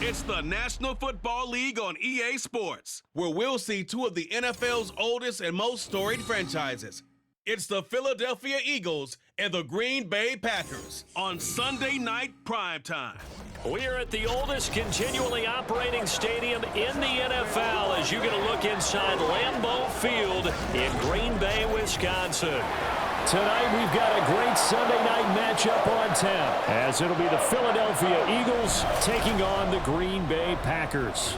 It's the National Football League on EA Sports, where we'll see two of the NFL's oldest and most storied franchises. It's the Philadelphia Eagles and the Green Bay Packers on Sunday night primetime. We're at the oldest continually operating stadium in the NFL as you get a look inside Lambeau Field in Green Bay, Wisconsin. Tonight we've got a great Sunday night matchup on tap as it'll be the Philadelphia Eagles taking on the Green Bay Packers.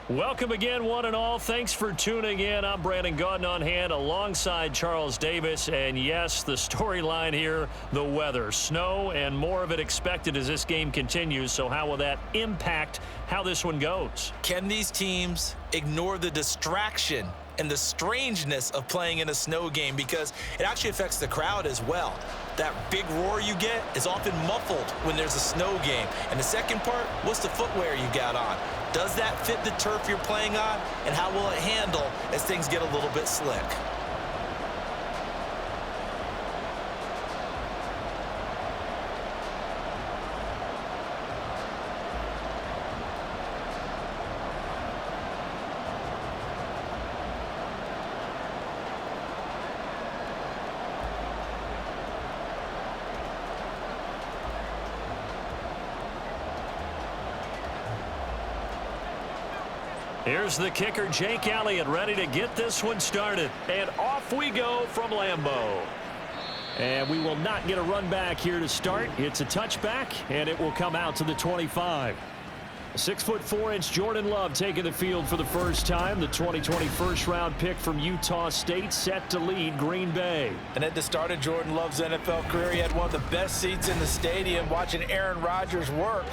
Welcome again, one and all. Thanks for tuning in. I'm Brandon Gaudin on hand alongside Charles Davis. And yes, the storyline here, the weather. Snow and more of it expected as this game continues. So how will that impact how this one goes? Can these teams ignore the distraction and the strangeness of playing in a snow game, because it actually affects the crowd as well? That big roar you get is often muffled when there's a snow game. And the second part, what's the footwear you got on? Does that fit the turf you're playing on? And how will it handle as things get a little bit slick? Here's the kicker, Jake Elliott, ready to get this one started. And off we go from Lambeau. And we will not get a run back here to start. It's a touchback, and it will come out to the 25. 6'4" Jordan Love taking the field for the first time. The 2020 first-round pick from Utah State set to lead Green Bay. And at the start of Jordan Love's NFL career, he had one of the best seats in the stadium watching Aaron Rodgers work.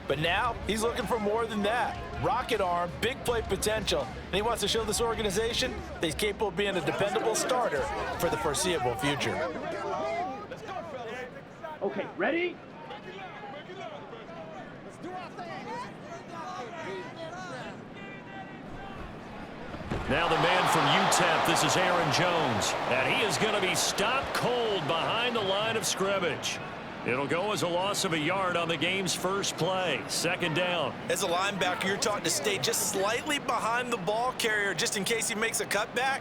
But now he's looking for more than that. Rocket arm, big play potential, and he wants to show this organization that he's capable of being a dependable starter for the foreseeable future. Okay, ready? Now the man from UTEP, this is Aaron Jones. And he is going to be stopped cold behind the line of scrimmage. It'll go as a loss of a yard on the game's first play. Second down. As a linebacker, you're taught to stay just slightly behind the ball carrier just in case he makes a cutback.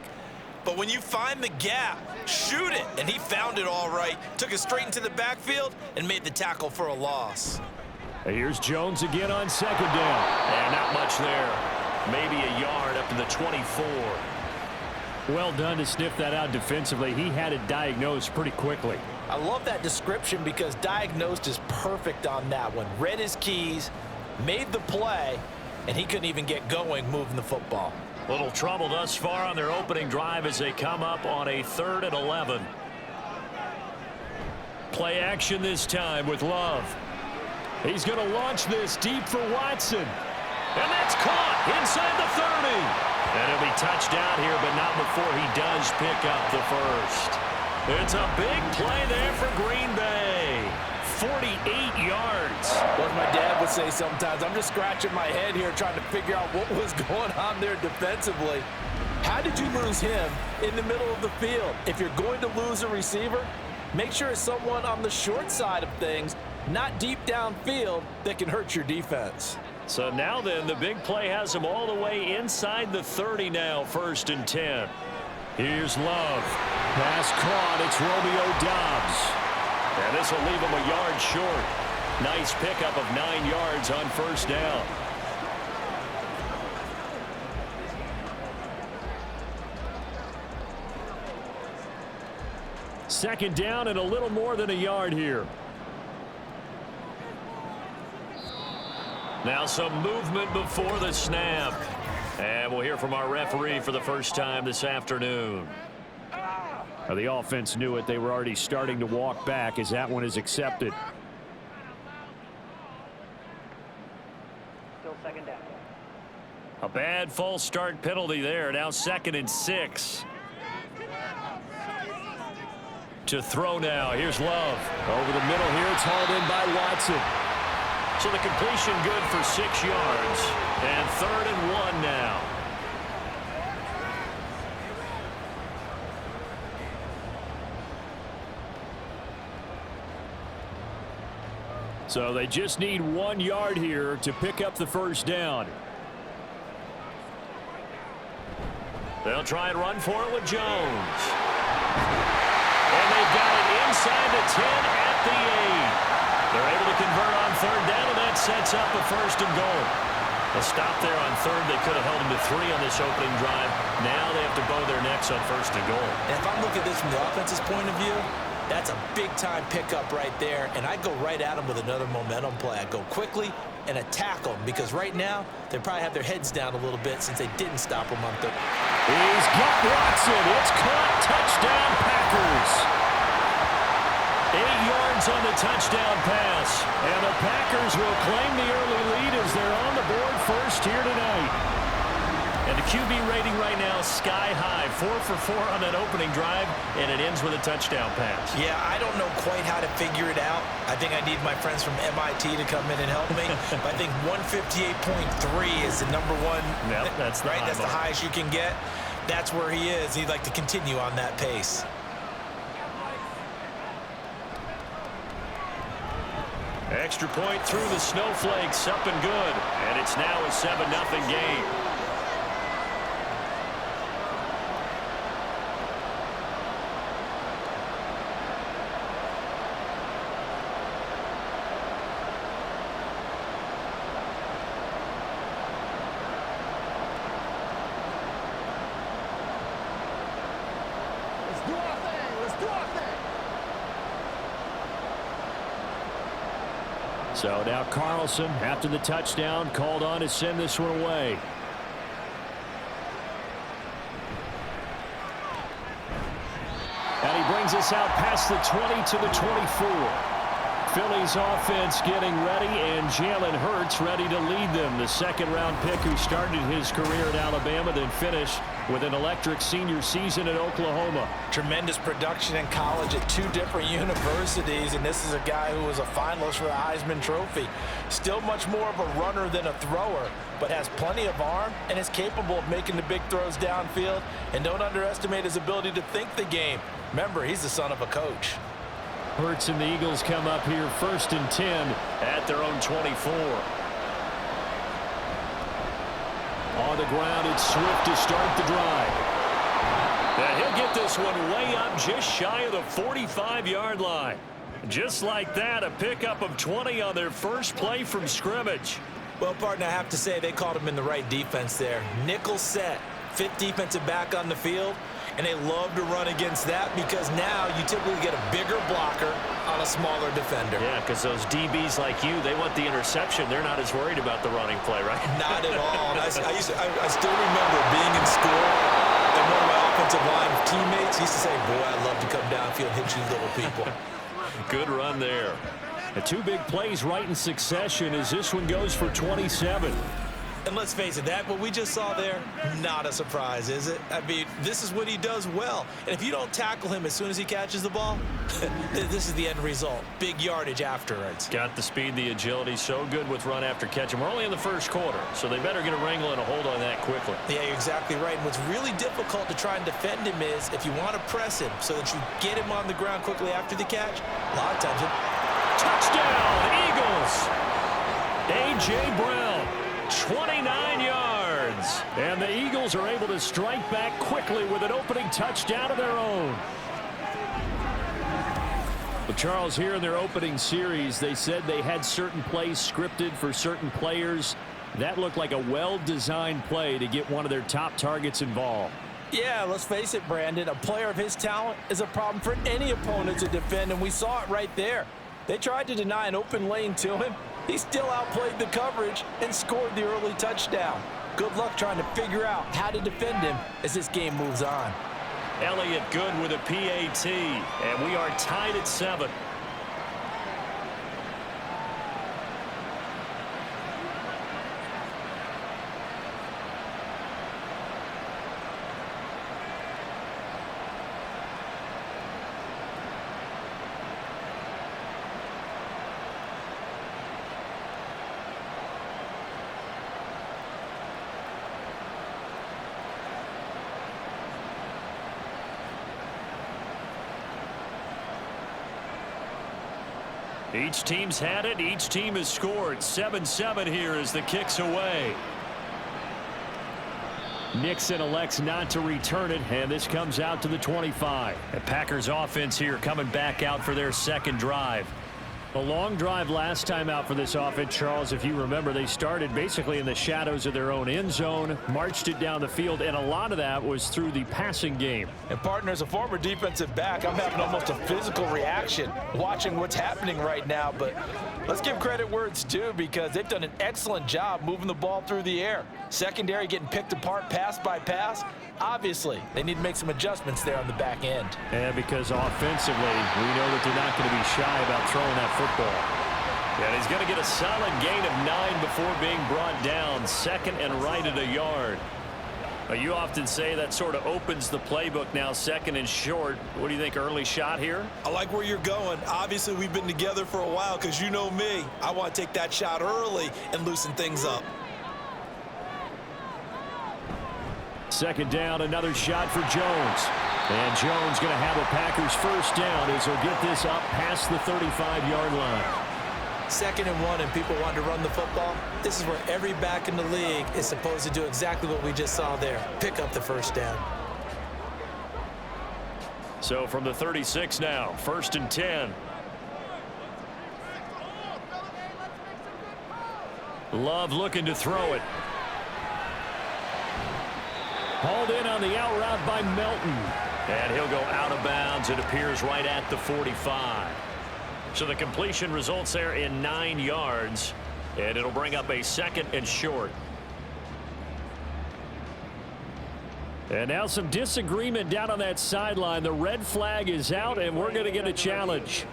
But when you find the gap, shoot it. And he found it all right. Took it straight into the backfield and made the tackle for a loss. Here's Jones again on second down. And not much there. Maybe a yard up to the 24. Well done to sniff that out defensively. He had it diagnosed pretty quickly. I love that description because diagnosed is perfect on that one. Read his keys, made the play, and he couldn't even get going moving the football. Little trouble thus far on their opening drive as they come up on a 3rd and 11. Play action this time with Love. He's going to launch this deep for Watson. And that's caught inside the 30. And it'll be touchdown here, but not before he does pick up the first. It's a big play there for Green Bay. 48 yards. What my dad would say sometimes, I'm just scratching my head here trying to figure out what was going on there defensively. How did you lose him in the middle of the field? If you're going to lose a receiver, make sure it's someone on the short side of things, not deep downfield, that can hurt your defense. So now then, the big play has him all the way inside the 30 now, 1st and 10. Here's Love. Pass caught. It's Romeo Doubs. And this will leave him a yard short. Nice pickup of 9 yards on first down. Second down and a little more than a yard here. Now some movement before the snap. And we'll hear from our referee for the first time this afternoon. The offense knew it. They were already starting to walk back as that one is accepted. Still second down. A bad false start penalty there. Now 2nd and 6. To throw now. Here's Love. Over the middle here. It's hauled in by Watson. So the completion good for 6 yards. And 3rd and 1 now. So they just need 1 yard here to pick up the first down. They'll try and run for it with Jones. And they've got it inside the 10 at the 8. They're able to convert on third down, and that sets up a first and goal. A stop there on third. They could have held them to 3 on this opening drive. Now they have to bow their necks on first and goal. And if I'm looking at this from the offense's point of view, that's a big-time pickup right there, and I'd go right at them with another momentum play. I'd go quickly and attack them, because right now they probably have their heads down a little bit since they didn't stop them on third. He's got Watson. It's caught. Touchdown, Packers. 8 yards on the touchdown pass, and the Packers will claim the early lead as they're on the board first here tonight. And the QB rating right now sky high, 4 for 4 on that opening drive, and it ends with a touchdown pass. Yeah, I don't know quite how to figure it out. I think I need my friends from MIT to come in and help me. But I think 158.3 is the number one. Yep, that's the right. high That's the mark. highest you can get. That's where he is. He'd like to continue on that pace. Extra point through the snowflakes, up and good. And it's now a 7-0 game. So now Carlson, after the touchdown, called on to send this one away. And he brings us out past the 20 to the 24. Philly's offense getting ready, and Jalen Hurts ready to lead them. The second-round pick who started his career at Alabama, then finished with an electric senior season at Oklahoma. Tremendous production in college at 2 different universities, and this is a guy who was a finalist for the Heisman Trophy. Still much more of a runner than a thrower, but has plenty of arm and is capable of making the big throws downfield. And don't underestimate his ability to think the game. Remember, he's the son of a coach. Hurts and the Eagles come up here 1st and 10 at their own 24. On the ground, it's Swift to start the drive. And he'll get this one way up just shy of the 45-yard line. Just like that, a pickup of 20 on their first play from scrimmage. Well, partner, I have to say they called him in the right defense there. Nickel set, 5th defensive back on the field. And they love to run against that because now you typically get a bigger blocker on a smaller defender. Yeah, because those DBs like you, they want the interception. They're not as worried about the running play, right? Not at all. I still remember being in school, and one of my offensive line teammates used to say, boy, I'd love to come downfield and hit you little people. Good run there. The 2 big plays right in succession as this one goes for 27. And let's face it, what we just saw there, not a surprise, is it? I mean, this is what he does well. And if you don't tackle him as soon as he catches the ball, this is the end result. Big yardage afterwards. Got the speed, the agility, so good with run after catch. And we're only in the first quarter, so they better get a wrangle and a hold on that quickly. Yeah, you're exactly right. And what's really difficult to try and defend him is if you want to press him so that you get him on the ground quickly after the catch, a lot of times touchdown, Eagles! A.J. Brown. 29 yards. And the Eagles are able to strike back quickly with an opening touchdown of their own. Well, Charles, here in their opening series, they said they had certain plays scripted for certain players. That looked like a well-designed play to get one of their top targets involved. Yeah, let's face it, Brandon. A player of his talent is a problem for any opponent to defend, and we saw it right there. They tried to deny an open lane to him. He still outplayed the coverage and scored the early touchdown. Good luck trying to figure out how to defend him as this game moves on. Elliott good with a PAT, and we are tied at 7. Each team's had it. Each team has scored. 7-7 here as the kick's away. Nixon elects not to return it, and this comes out to the 25. The Packers offense here coming back out for their second drive. A long drive last time out for this offense, Charles. If you remember, they started basically in the shadows of their own end zone, marched it down the field, and a lot of that was through the passing game. And partner, as a former defensive back, I'm having almost a physical reaction watching what's happening right now. But let's give credit where it's due, because they've done an excellent job moving the ball through the air. Secondary getting picked apart pass by pass. Obviously, they need to make some adjustments there on the back end. And because offensively, we know that they're not going to be shy about throwing that football. And he's going to get a solid gain of 9 before being brought down. Second and right at a yard. You often say that sort of opens the playbook now, second and short. What do you think, early shot here? I like where you're going. Obviously, we've been together for a while, because you know me. I want to take that shot early and loosen things up. Second down, another shot for Jones. And Jones going to have a Packers first down as he'll get this up past the 35-yard line. 2nd and 1, and people want to run the football. This is where every back in the league is supposed to do exactly what we just saw there. Pick up the first down. So from the 36 now, 1st and 10. Love looking to throw it. Hauled in on the out route by Melton. And he'll go out of bounds. It appears right at the 45. So the completion results there in 9 yards. And it'll bring up a 2nd and short. And now some disagreement down on that sideline. The red flag is out, and we're going to get a challenge.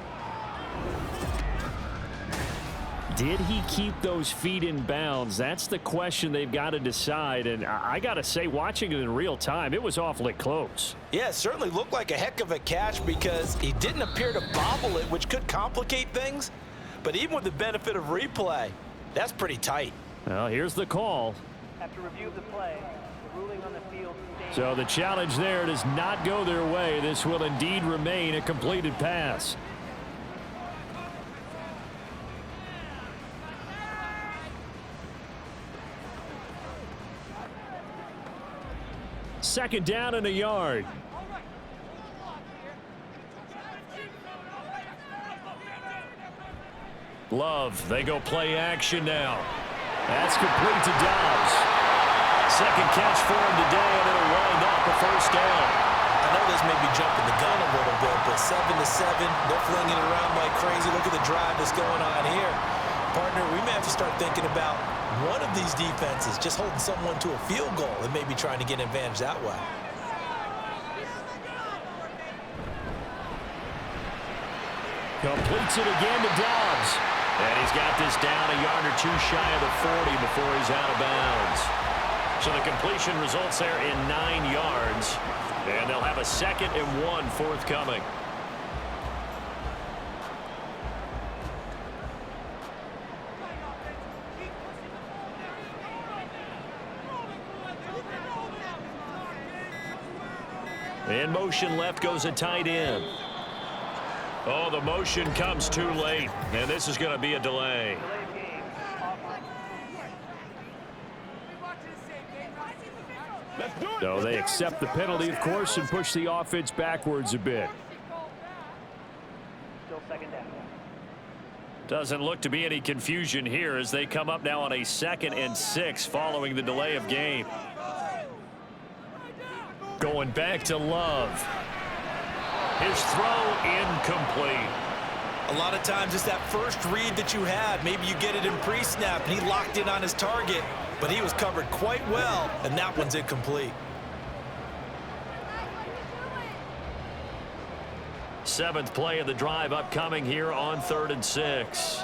Did he keep those feet in bounds? That's the question they've got to decide. And I got to say, watching it in real time, it was awfully close. Yeah, it certainly looked like a heck of a catch, because he didn't appear to bobble it, which could complicate things. But even with the benefit of replay, that's pretty tight. Well, here's the call. After review of the play, the ruling on the field stands. So the challenge there does not go their way. This will indeed remain a completed pass. Second down and a yard. Love, they go play action now. That's complete to Dobbs. Second catch for him today, and it'll wind up a first down. I know this may be jumping the gun a little bit, but 7-7, they're flinging it around like crazy. Look at the drive that's going on here. Partner, we may have to start thinking about one of these defenses just holding someone to a field goal and maybe trying to get an advantage that way. Completes it again to Dobbs. And he's got this down a yard or two shy of the 40 before he's out of bounds. So the completion results there in 9 yards. And they'll have a 2nd and 1 forthcoming. In motion left goes a tight end. Oh, the motion comes too late, and this is going to be a delay. So they accept the penalty, of course, and push the offense backwards a bit. Still 2nd down. Doesn't look to be any confusion here as they come up now on a 2nd and 6 following the delay of game. Going back to Love. His throw incomplete. A lot of times it's that first read that you had. Maybe you get it in pre-snap, and he locked in on his target, but he was covered quite well, and that one's incomplete. 7th play of the drive upcoming here on 3rd and 6.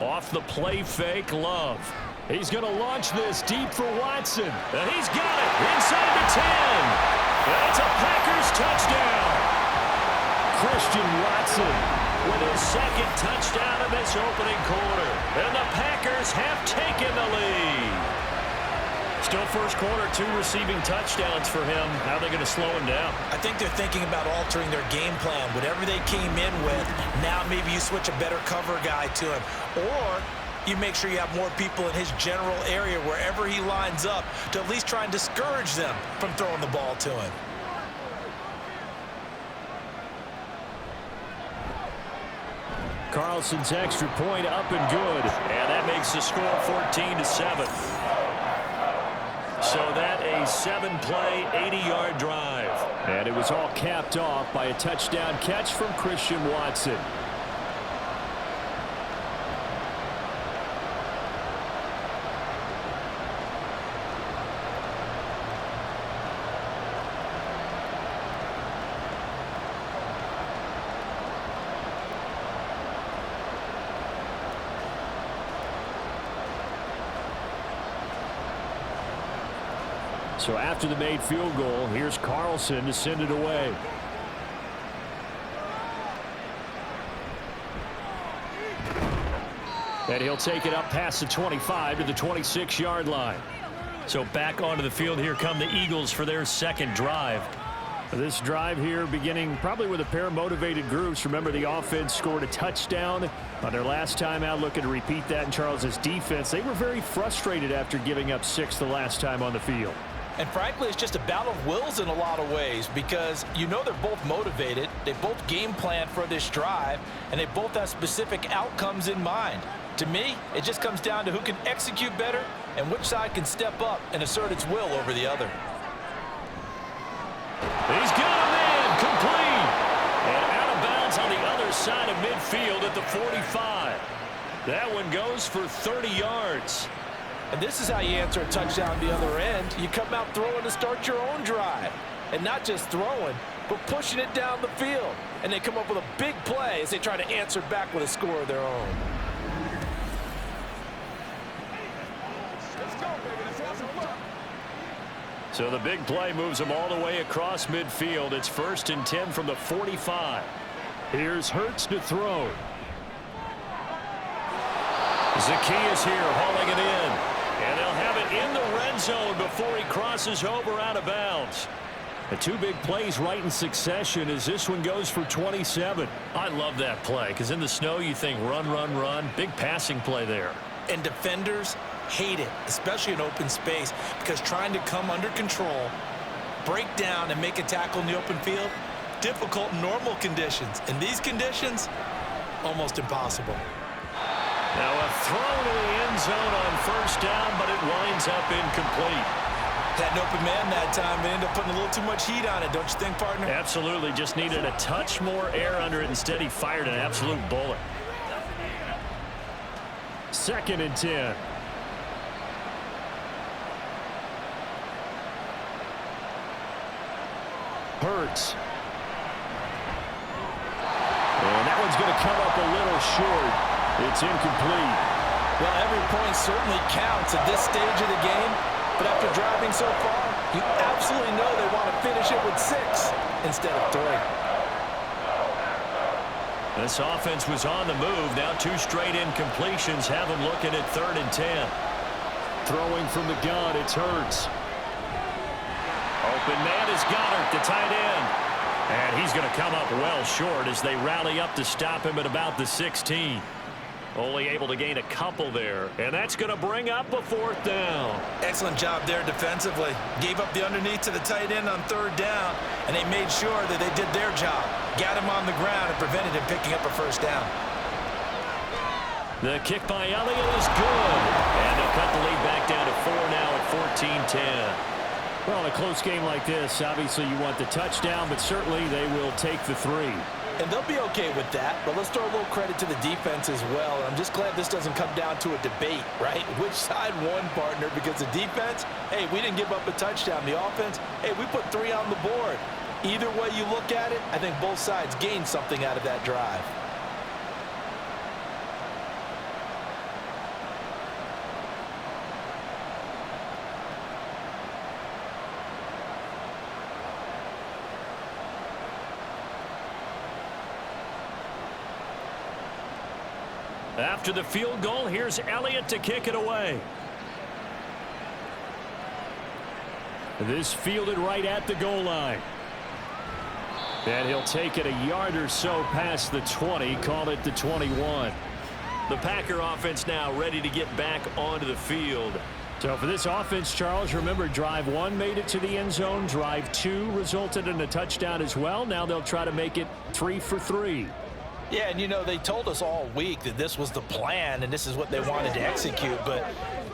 Off the play fake, Love. He's going to launch this deep for Watson. And he's got it inside the 10. And it's a Packers touchdown. Christian Watson with his 2nd touchdown in this opening quarter. And the Packers have taken the lead. Still first quarter, 2 receiving touchdowns for him. How are they going to slow him down? I think they're thinking about altering their game plan. Whatever they came in with, now maybe you switch a better cover guy to him. Or you make sure you have more people in his general area wherever he lines up to at least try and discourage them from throwing the ball to him. Carlson's extra point up and good. And that makes the score 14-7. So that a 7-play, 80-yard drive. And it was all capped off by a touchdown catch from Christian Watson. So after the made field goal, here's Carlson to send it away. And he'll take it up past the 25 to the 26-yard line. So back onto the field, here come the Eagles for their second drive. This drive here beginning probably with a pair of motivated groups. Remember, the offense scored a touchdown on their last time out, looking to repeat that in Charles's defense. They were very frustrated after giving up 6 the last time on the field. And frankly, it's just a battle of wills in a lot of ways because you know they're both motivated, they both game plan for this drive, and they both have specific outcomes in mind. To me, it just comes down to who can execute better and which side can step up and assert its will over the other. He's got a man complete. And out of bounds on the other side of midfield at the 45. That one goes for 30 yards. And this is how you answer a touchdown the other end. You come out throwing to start your own drive. And not just throwing, but pushing it down the field. And they come up with a big play as they try to answer back with a score of their own. So the big play moves them all the way across midfield. It's 1st and 10 from the 45. Here's Hurts to throw. Zacchaeus here hauling it in. And they'll have it in the red zone before he crosses over out of bounds. The 2 big plays right in succession as this one goes for 27. I love that play because in the snow you think run, run, run. Big passing play there. And defenders hate it, especially in open space, because trying to come under control, break down, and make a tackle in the open field, difficult in normal conditions. In these conditions, almost impossible. Now a throw to the end zone on 1st down, but it winds up incomplete. Had an open man that time, but ended up putting a little too much heat on it, don't you think, partner? Absolutely, just needed a touch more air under it. Instead, he fired an absolute bullet. 2nd and 10. Hurts. And that one's going to come up a little short. It's incomplete. Well, every point certainly counts at this stage of the game, but after driving so far, you absolutely know they want to finish it with 6 instead of 3. This offense was on the move. Now 2 straight incompletions have them looking at 3rd and 10. Throwing from the gun, it's Hurts. Open man is Goddard, the tight end. And he's going to come up well short as they rally up to stop him at about the 16. Only able to gain a couple there. And that's going to bring up a 4th down. Excellent job there defensively. Gave up the underneath to the tight end on 3rd down, and they made sure that they did their job. Got him on the ground and prevented him picking up a 1st down. The kick by Elliott is good. And they'll cut the lead back down to 4 now at 14-10. Well, in a close game like this, obviously you want the touchdown, but certainly they will take the 3. And they'll be okay with that, but let's throw a little credit to the defense as well. And I'm just glad this doesn't come down to a debate, right? Which side won, partner? Because the defense, hey, we didn't give up a touchdown. The offense, hey, we put 3 on the board. Either way you look at it, I think both sides gained something out of that drive. After the field goal, here's Elliott to kick it away. This fielded right at the goal line. And he'll take it a yard or so past the 20, call it the 21. The Packer offense now ready to get back onto the field. So for this offense, Charles, remember drive 1 made it to the end zone. Drive 2 resulted in a touchdown as well. Now they'll try to make it 3 for 3. Yeah, and you know, they told us all week that this was the plan and this is what they wanted to execute, but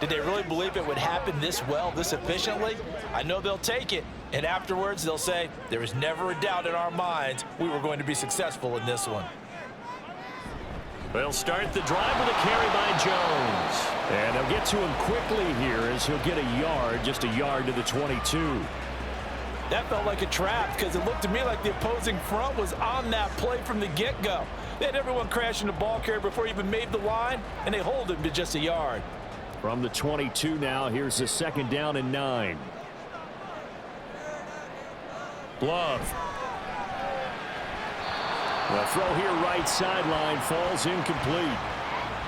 did they really believe it would happen this well, this efficiently? I know they'll take it, and afterwards they'll say, there was never a doubt in our minds we were going to be successful in this one. They'll start the drive with a carry by Jones. And they'll get to him quickly here as he'll get a yard, just a yard to the 22. That felt like a trap because it looked to me like the opposing front was on that play from the get-go. They had everyone crashing the ball carrier before he even made the line, and they hold him to just a yard. From the 22 now, here's the 2nd down and 9. Glove. The throw here right sideline falls incomplete.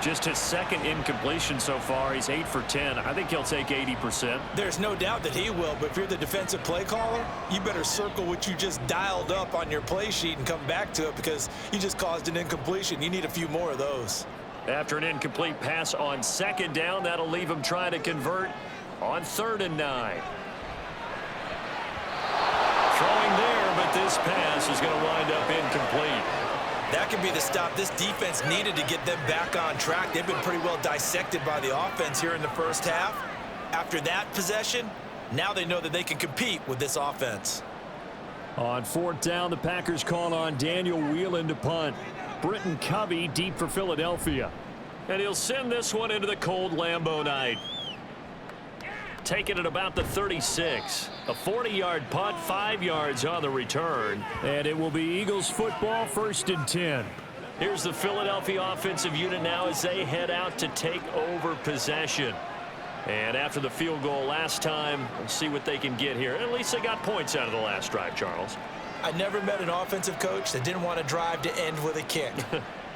Just his 2nd incompletion so far. He's 8 for 10. I think he'll take 80%. There's no doubt that he will, but if you're the defensive play caller, you better circle what you just dialed up on your play sheet and come back to it because you just caused an incompletion. You need a few more of those. After an incomplete pass on 2nd down, that'll leave him trying to convert on 3rd and 9. Throwing there, but this pass is going to wind up incomplete. That could be the stop this defense needed to get them back on track. They've been pretty well dissected by the offense here in the first half. After that possession, now they know that they can compete with this offense. On 4th down, the Packers call on Daniel Whelan to punt. Britton Covey deep for Philadelphia. And he'll send this one into the cold Lambeau night. Taking it about the 36. A 40-yard punt, 5 yards on the return. And it will be Eagles football, 1st and 10. Here's the Philadelphia offensive unit now as they head out to take over possession. And after the field goal last time, we'll see what they can get here. At least they got points out of the last drive, Charles. I never met an offensive coach that didn't want to drive to end with a kick.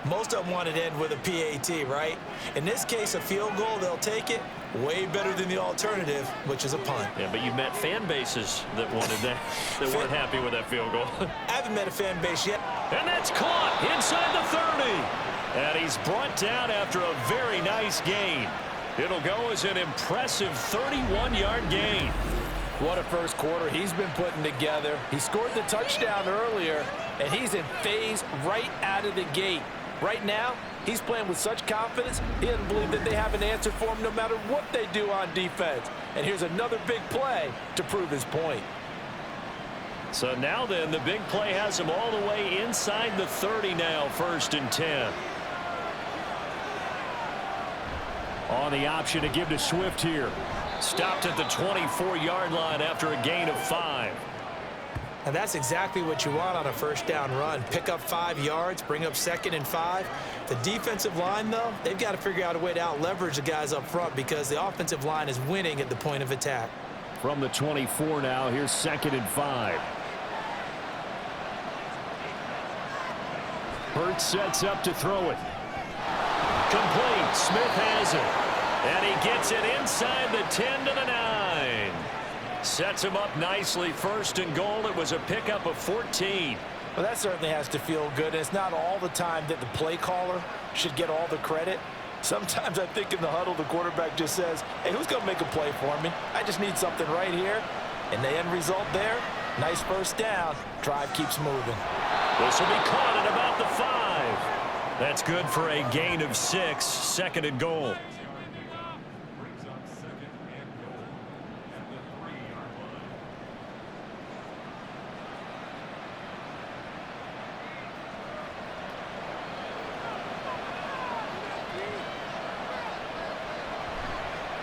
Most of them want to end with a PAT, right? In this case, a field goal, they'll take it. Way better than the alternative, which is a punt. Yeah, but you've met fan bases that wanted that, that weren't happy with that field goal. I haven't met a fan base yet. And that's caught inside the 30. And he's brought down after a very nice gain. It'll go as an impressive 31-yard gain. What a first quarter he's been putting together. He scored the touchdown earlier, and he's in phase right out of the gate. Right now, he's playing with such confidence, he doesn't believe that they have an answer for him no matter what they do on defense. And here's another big play to prove his point. So now then, the big play has him all the way inside the 30 now, 1st and 10. On the option to give to Swift here. Stopped at the 24-yard line after a gain of 5. And that's exactly what you want on a first down run. Pick up 5 yards, bring up 2nd and 5. The defensive line, though, they've got to figure out a way to out-leverage the guys up front because the offensive line is winning at the point of attack. From the 24 now, here's 2nd and 5. Hurts sets up to throw it. Complete. Smith has it. And he gets it inside the 10 to the 9. Sets him up nicely. 1st and goal. It was a pickup of 14. Well, that certainly has to feel good. And it's not all the time that the play caller should get all the credit. Sometimes I think in the huddle, the quarterback just says, hey, who's going to make a play for me? I just need something right here. And the end result there, nice first down. Drive keeps moving. This will be caught at about the 5. That's good for a gain of 6. 2nd and goal.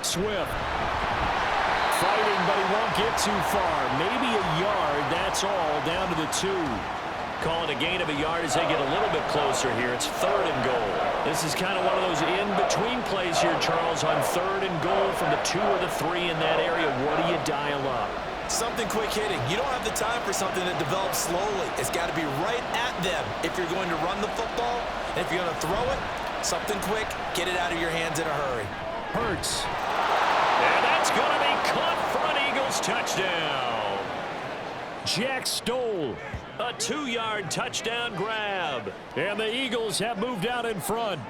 Swift. Fighting, but he won't get too far. Maybe a yard, that's all, down to the 2. Calling a gain of a yard as they get a little bit closer here. It's 3rd and goal. This is kind of one of those in-between plays here, Charles, on 3rd and goal from the 2 or the 3 in that area. What do you dial up? Something quick hitting. You don't have the time for something that develops slowly. It's got to be right at them if you're going to run the football. And if you're going to throw it, something quick, get it out of your hands in a hurry. Hurts. And that's going to be caught for an Eagles touchdown. Jack Stoll. A 2-yard touchdown grab. And the Eagles have moved out in front.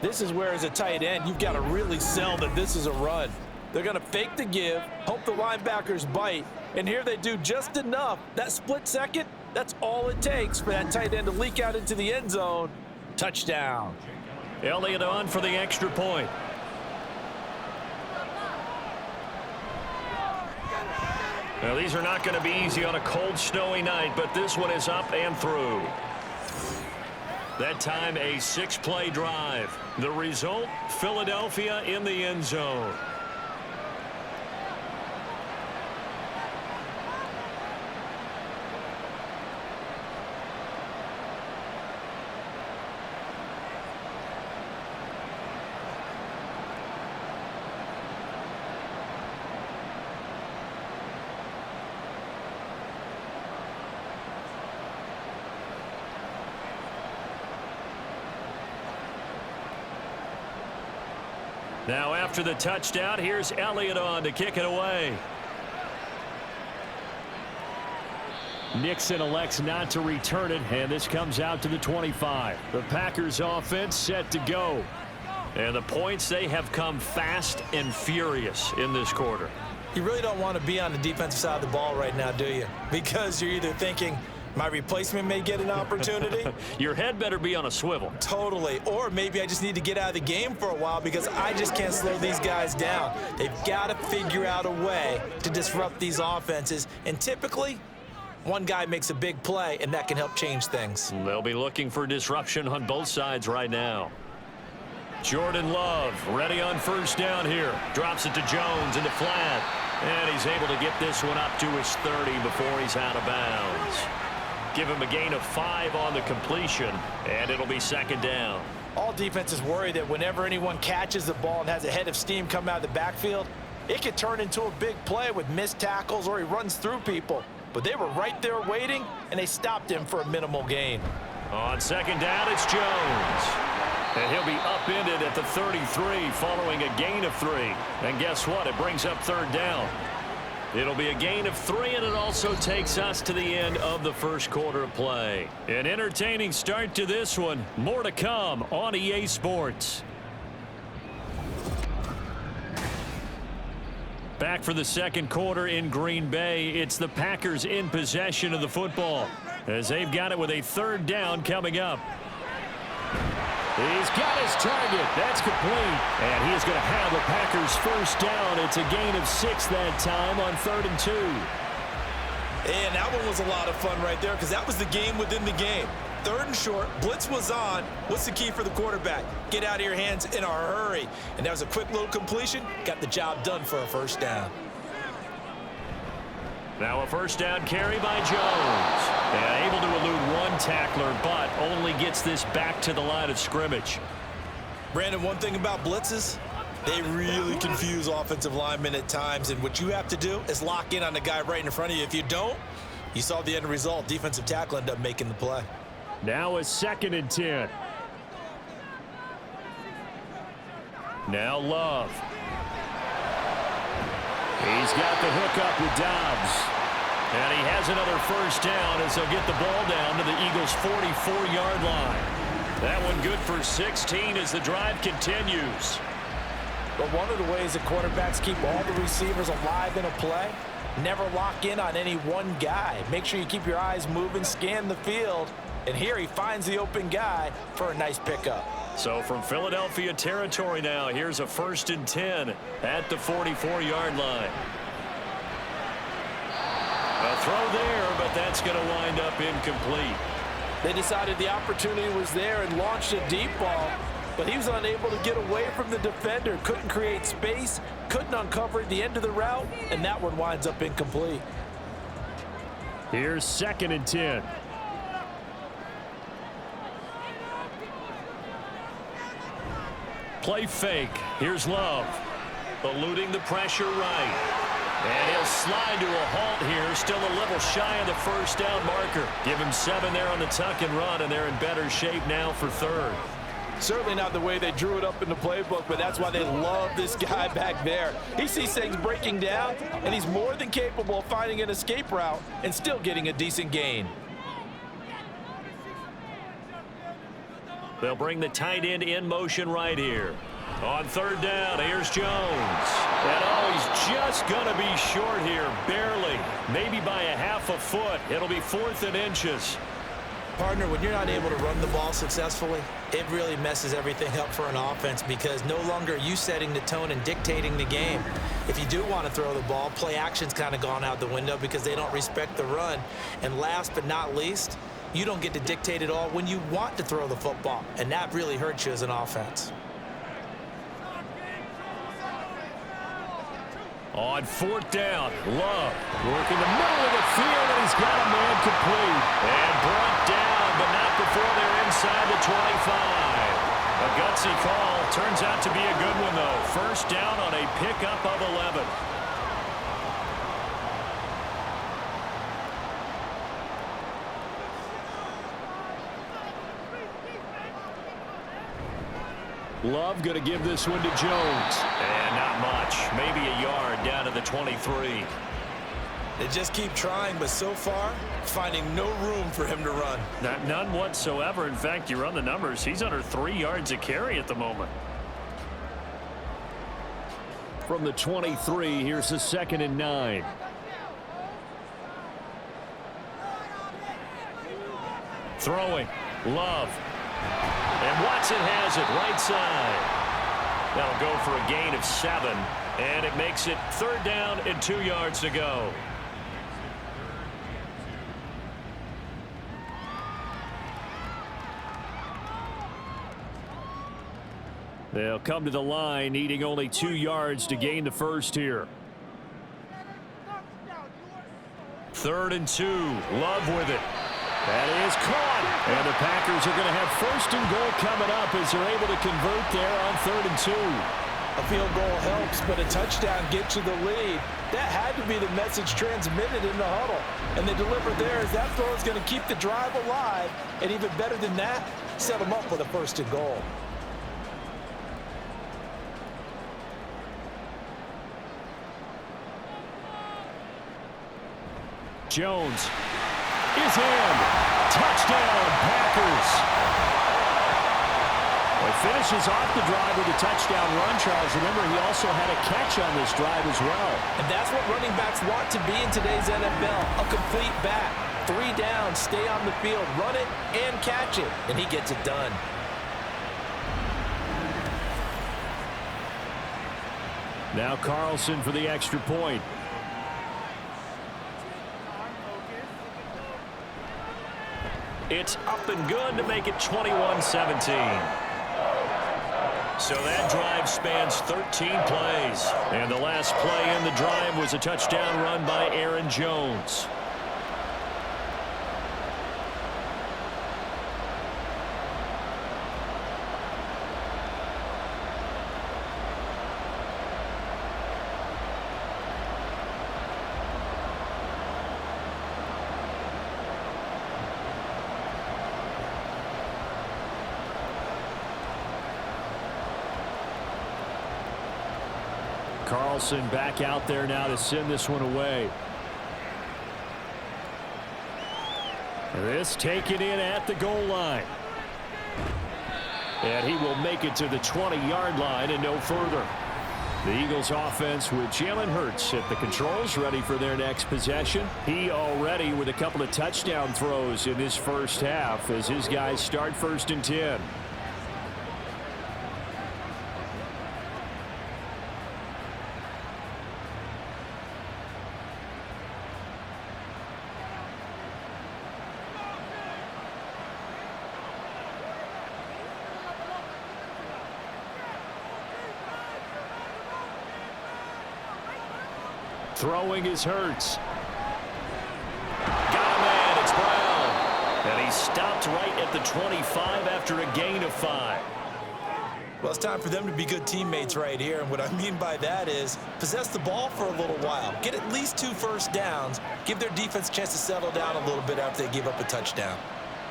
This is where, as a tight end, you've got to really sell that this is a run. They're going to fake the give, hope the linebackers bite, and here they do just enough. That split second, that's all it takes for that tight end to leak out into the end zone. Touchdown. Elliott on for the extra point. Now, these are not going to be easy on a cold, snowy night, but this one is up and through. That time, a 6-play drive. The result, Philadelphia in the end zone. Now after the touchdown, here's Elliott on to kick it away. Nixon elects not to return it, and this comes out to the 25. The Packers offense set to go. And the points, they have come fast and furious in this quarter. You really don't want to be on the defensive side of the ball right now, do you? Because you're either thinking, my replacement may get an opportunity. Your head better be on a swivel. Totally. Or maybe I just need to get out of the game for a while because I just can't slow these guys down. They've got to figure out a way to disrupt these offenses. And typically, one guy makes a big play, and that can help change things. They'll be looking for disruption on both sides right now. Jordan Love ready on first down here. Drops it to Jones in the flat. And he's able to get this one up to his 30 before he's out of bounds. Give him a gain of 5 on the completion, and it'll be second down. All defenses worry that whenever anyone catches the ball and has a head of steam come out of the backfield, it could turn into a big play with missed tackles or he runs through people. But they were right there waiting, and they stopped him for a minimal gain. On second down, it's Jones. And he'll be upended at the 33 following a gain of 3. And guess what? It brings up third down. It'll be a gain of 3, and it also takes us to the end of the first quarter of play. An entertaining start to this one. More to come on EA Sports. Back for the second quarter in Green Bay. It's the Packers in possession of the football as they've got it with a third down coming up. He's got his target. That's complete. And he is going to have the Packers first down. It's a gain of 6 that time on 3rd and 2. And that one was a lot of fun right there because that was the game within the game. 3rd and short, blitz was on. What's the key for the quarterback? Get out of your hands in a hurry. And that was a quick little completion. Got the job done for a first down. Now a first down carry by Jones. And able to elude one tackler, but only gets this back to the line of scrimmage. Brandon, one thing about blitzes, they really confuse offensive linemen at times. And what you have to do is lock in on the guy right in front of you. If you don't, you saw the end result. Defensive tackle ended up making the play. Now a 2nd and 10. Now Love. He's got the hook up with Dobbs. And he has another first down as they'll get the ball down to the Eagles' 44-yard line. That one good for 16 as the drive continues. But one of the ways that quarterbacks keep all the receivers alive in a play, never lock in on any one guy. Make sure you keep your eyes moving, scan the field. And here he finds the open guy for a nice pickup. So from Philadelphia territory now, here's a 1st and 10 at the 44-yard line. A throw there, but that's going to wind up incomplete. They decided the opportunity was there and launched a deep ball, but he was unable to get away from the defender, couldn't create space, couldn't uncover the end of the route, and that one winds up incomplete. Here's 2nd and 10. Play fake. Here's Love. Eluding the pressure right. And he'll slide to a halt here. Still a little shy of the first down marker. Give him 7 there on the tuck and run, and they're in better shape now for 3rd. Certainly not the way they drew it up in the playbook, but that's why they love this guy back there. He sees things breaking down, and he's more than capable of finding an escape route and still getting a decent gain. They'll bring the tight end in motion right here. On third down, here's Jones. And he's just going to be short here, barely. Maybe by a half a foot. It'll be 4th and inches. Partner, when you're not able to run the ball successfully, it really messes everything up for an offense because no longer are you setting the tone and dictating the game. If you do want to throw the ball, play action's kind of gone out the window because they don't respect the run. And last but not least, you don't get to dictate it all when you want to throw the football, and that really hurts you as an offense. On 4th down, Love working the middle of the field, and he's got a man complete. And brought down, but not before they're inside the 25. A gutsy call. Turns out to be a good one, though. First down on a pickup of 11. Love going to give this one to Jones. And not much. Maybe a yard down to the 23. They just keep trying, but so far, finding no room for him to run. None whatsoever. In fact, you run the numbers. He's under 3 yards a carry at the moment. From the 23, here's a 2nd and 9. Throwing. Love. And Watson has it right side. That'll go for a gain of 7. And it makes it 3rd down and 2 yards to go. They'll come to the line, needing only 2 yards to gain the first here. 3rd and 2. Love with it. That is caught. And the Packers are going to have 1st and goal coming up as they're able to convert there on 3rd and 2. A field goal helps, but a touchdown gets you the lead. That had to be the message transmitted in the huddle. And they delivered there as that throw is going to keep the drive alive. And even better than that, set them up with a 1st and goal. Jones is in. Touchdown, Packers. Well, finishes off the drive with a touchdown run, Charles. Remember, he also had a catch on this drive as well. And that's what running backs want to be in today's NFL, a complete back. 3 down, stay on the field, run it, and catch it. And he gets it done. Now Carlson for the extra point. It's up and good to make it 21-17. So that drive spans 13 plays. And the last play in the drive was a touchdown run by Aaron Jones. Carlson back out there now to send this one away. This taken in at the goal line. And he will make it to the 20-yard line and no further. The Eagles offense with Jalen Hurts at the controls, ready for their next possession. He already with a couple of touchdown throws in this first half as his guys start 1st and 10. Throwing is Hurts. Got a man, it's Brown. And he's stopped right at the 25 after a gain of 5. Well, it's time for them to be good teammates right here. And what I mean by that is possess the ball for a little while. Get at least 2 first downs. Give their defense a chance to settle down a little bit after they give up a touchdown.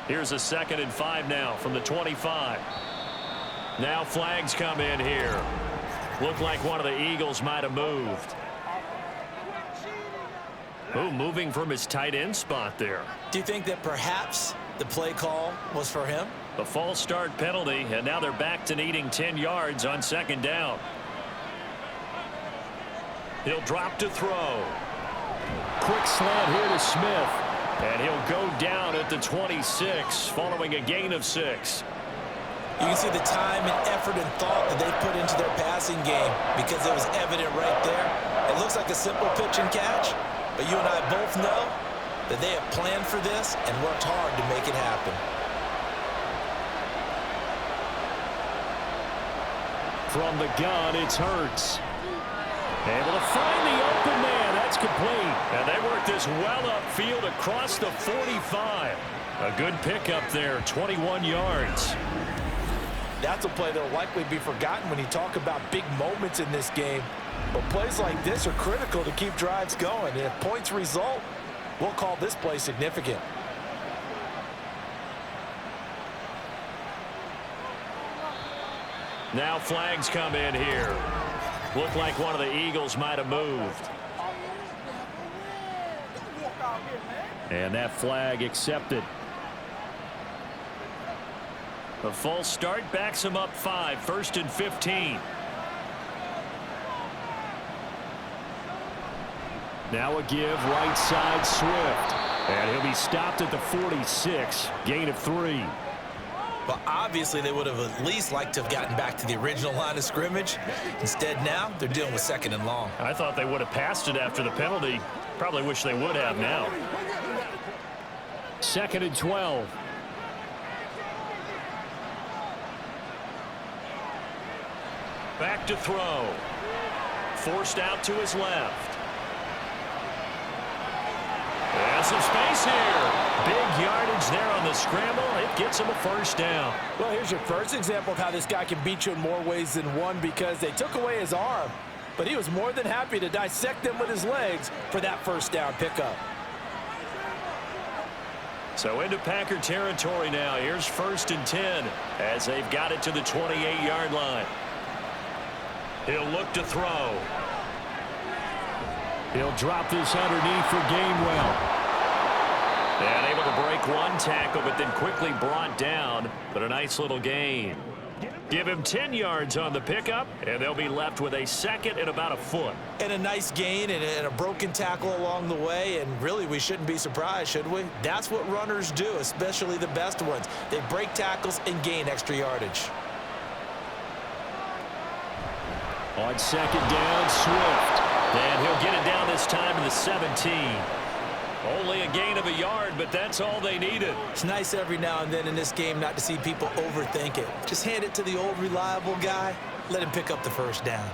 Here's a 2nd and 5 now from the 25. Now flags come in here. Looked like one of the Eagles might have moved. Ooh, moving from his tight end spot there. Do you think that perhaps the play call was for him? A false start penalty, and now they're back to needing 10 yards on second down. He'll drop to throw. Quick slant here to Smith. And he'll go down at the 26 following a gain of 6. You can see the time and effort and thought that they put into their passing game because it was evident right there. It looks like a simple pitch and catch, but you and I both know that they have planned for this and worked hard to make it happen. From the gun, it's Hurts. Able to find the open man. That's complete. And they work this well upfield across the 45. A good pickup there, 21 yards. That's a play that will likely be forgotten when you talk about big moments in this game. But plays like this are critical to keep drives going. And if points result, we'll call this play significant. Now flags come in here. Looked like one of the Eagles might have moved. And that flag accepted. A false start backs him up 5, 1st and 15. Now a give, right side, Swift. And he'll be stopped at the 46, gain of 3. Well, obviously they would have at least liked to have gotten back to the original line of scrimmage. Instead now, they're dealing with 2nd and long. I thought they would have passed it after the penalty. Probably wish they would have now. 2nd and 12. Back to throw. Forced out to his left. And some space here. Big yardage there on the scramble. It gets him a 1st down. Well, here's your first example of how this guy can beat you in more ways than one because they took away his arm, but he was more than happy to dissect them with his legs for that 1st down pickup. So into Packer territory now. Here's 1st and 10 as they've got it to the 28-yard line. He'll look to throw. He'll drop this underneath for Gainwell. And able to break one tackle, but then quickly brought down. But a nice little gain. Give him 10 yards on the pickup, and they'll be left with a 2nd and about a foot. And a nice gain and a broken tackle along the way, and really we shouldn't be surprised, should we? That's what runners do, especially the best ones. They break tackles and gain extra yardage. On 2nd down, Swift. And he'll get it down this time in the 17. Only a gain of a yard, but that's all they needed. It's nice every now and then in this game not to see people overthink it. Just hand it to the old reliable guy. Let him pick up the 1st down.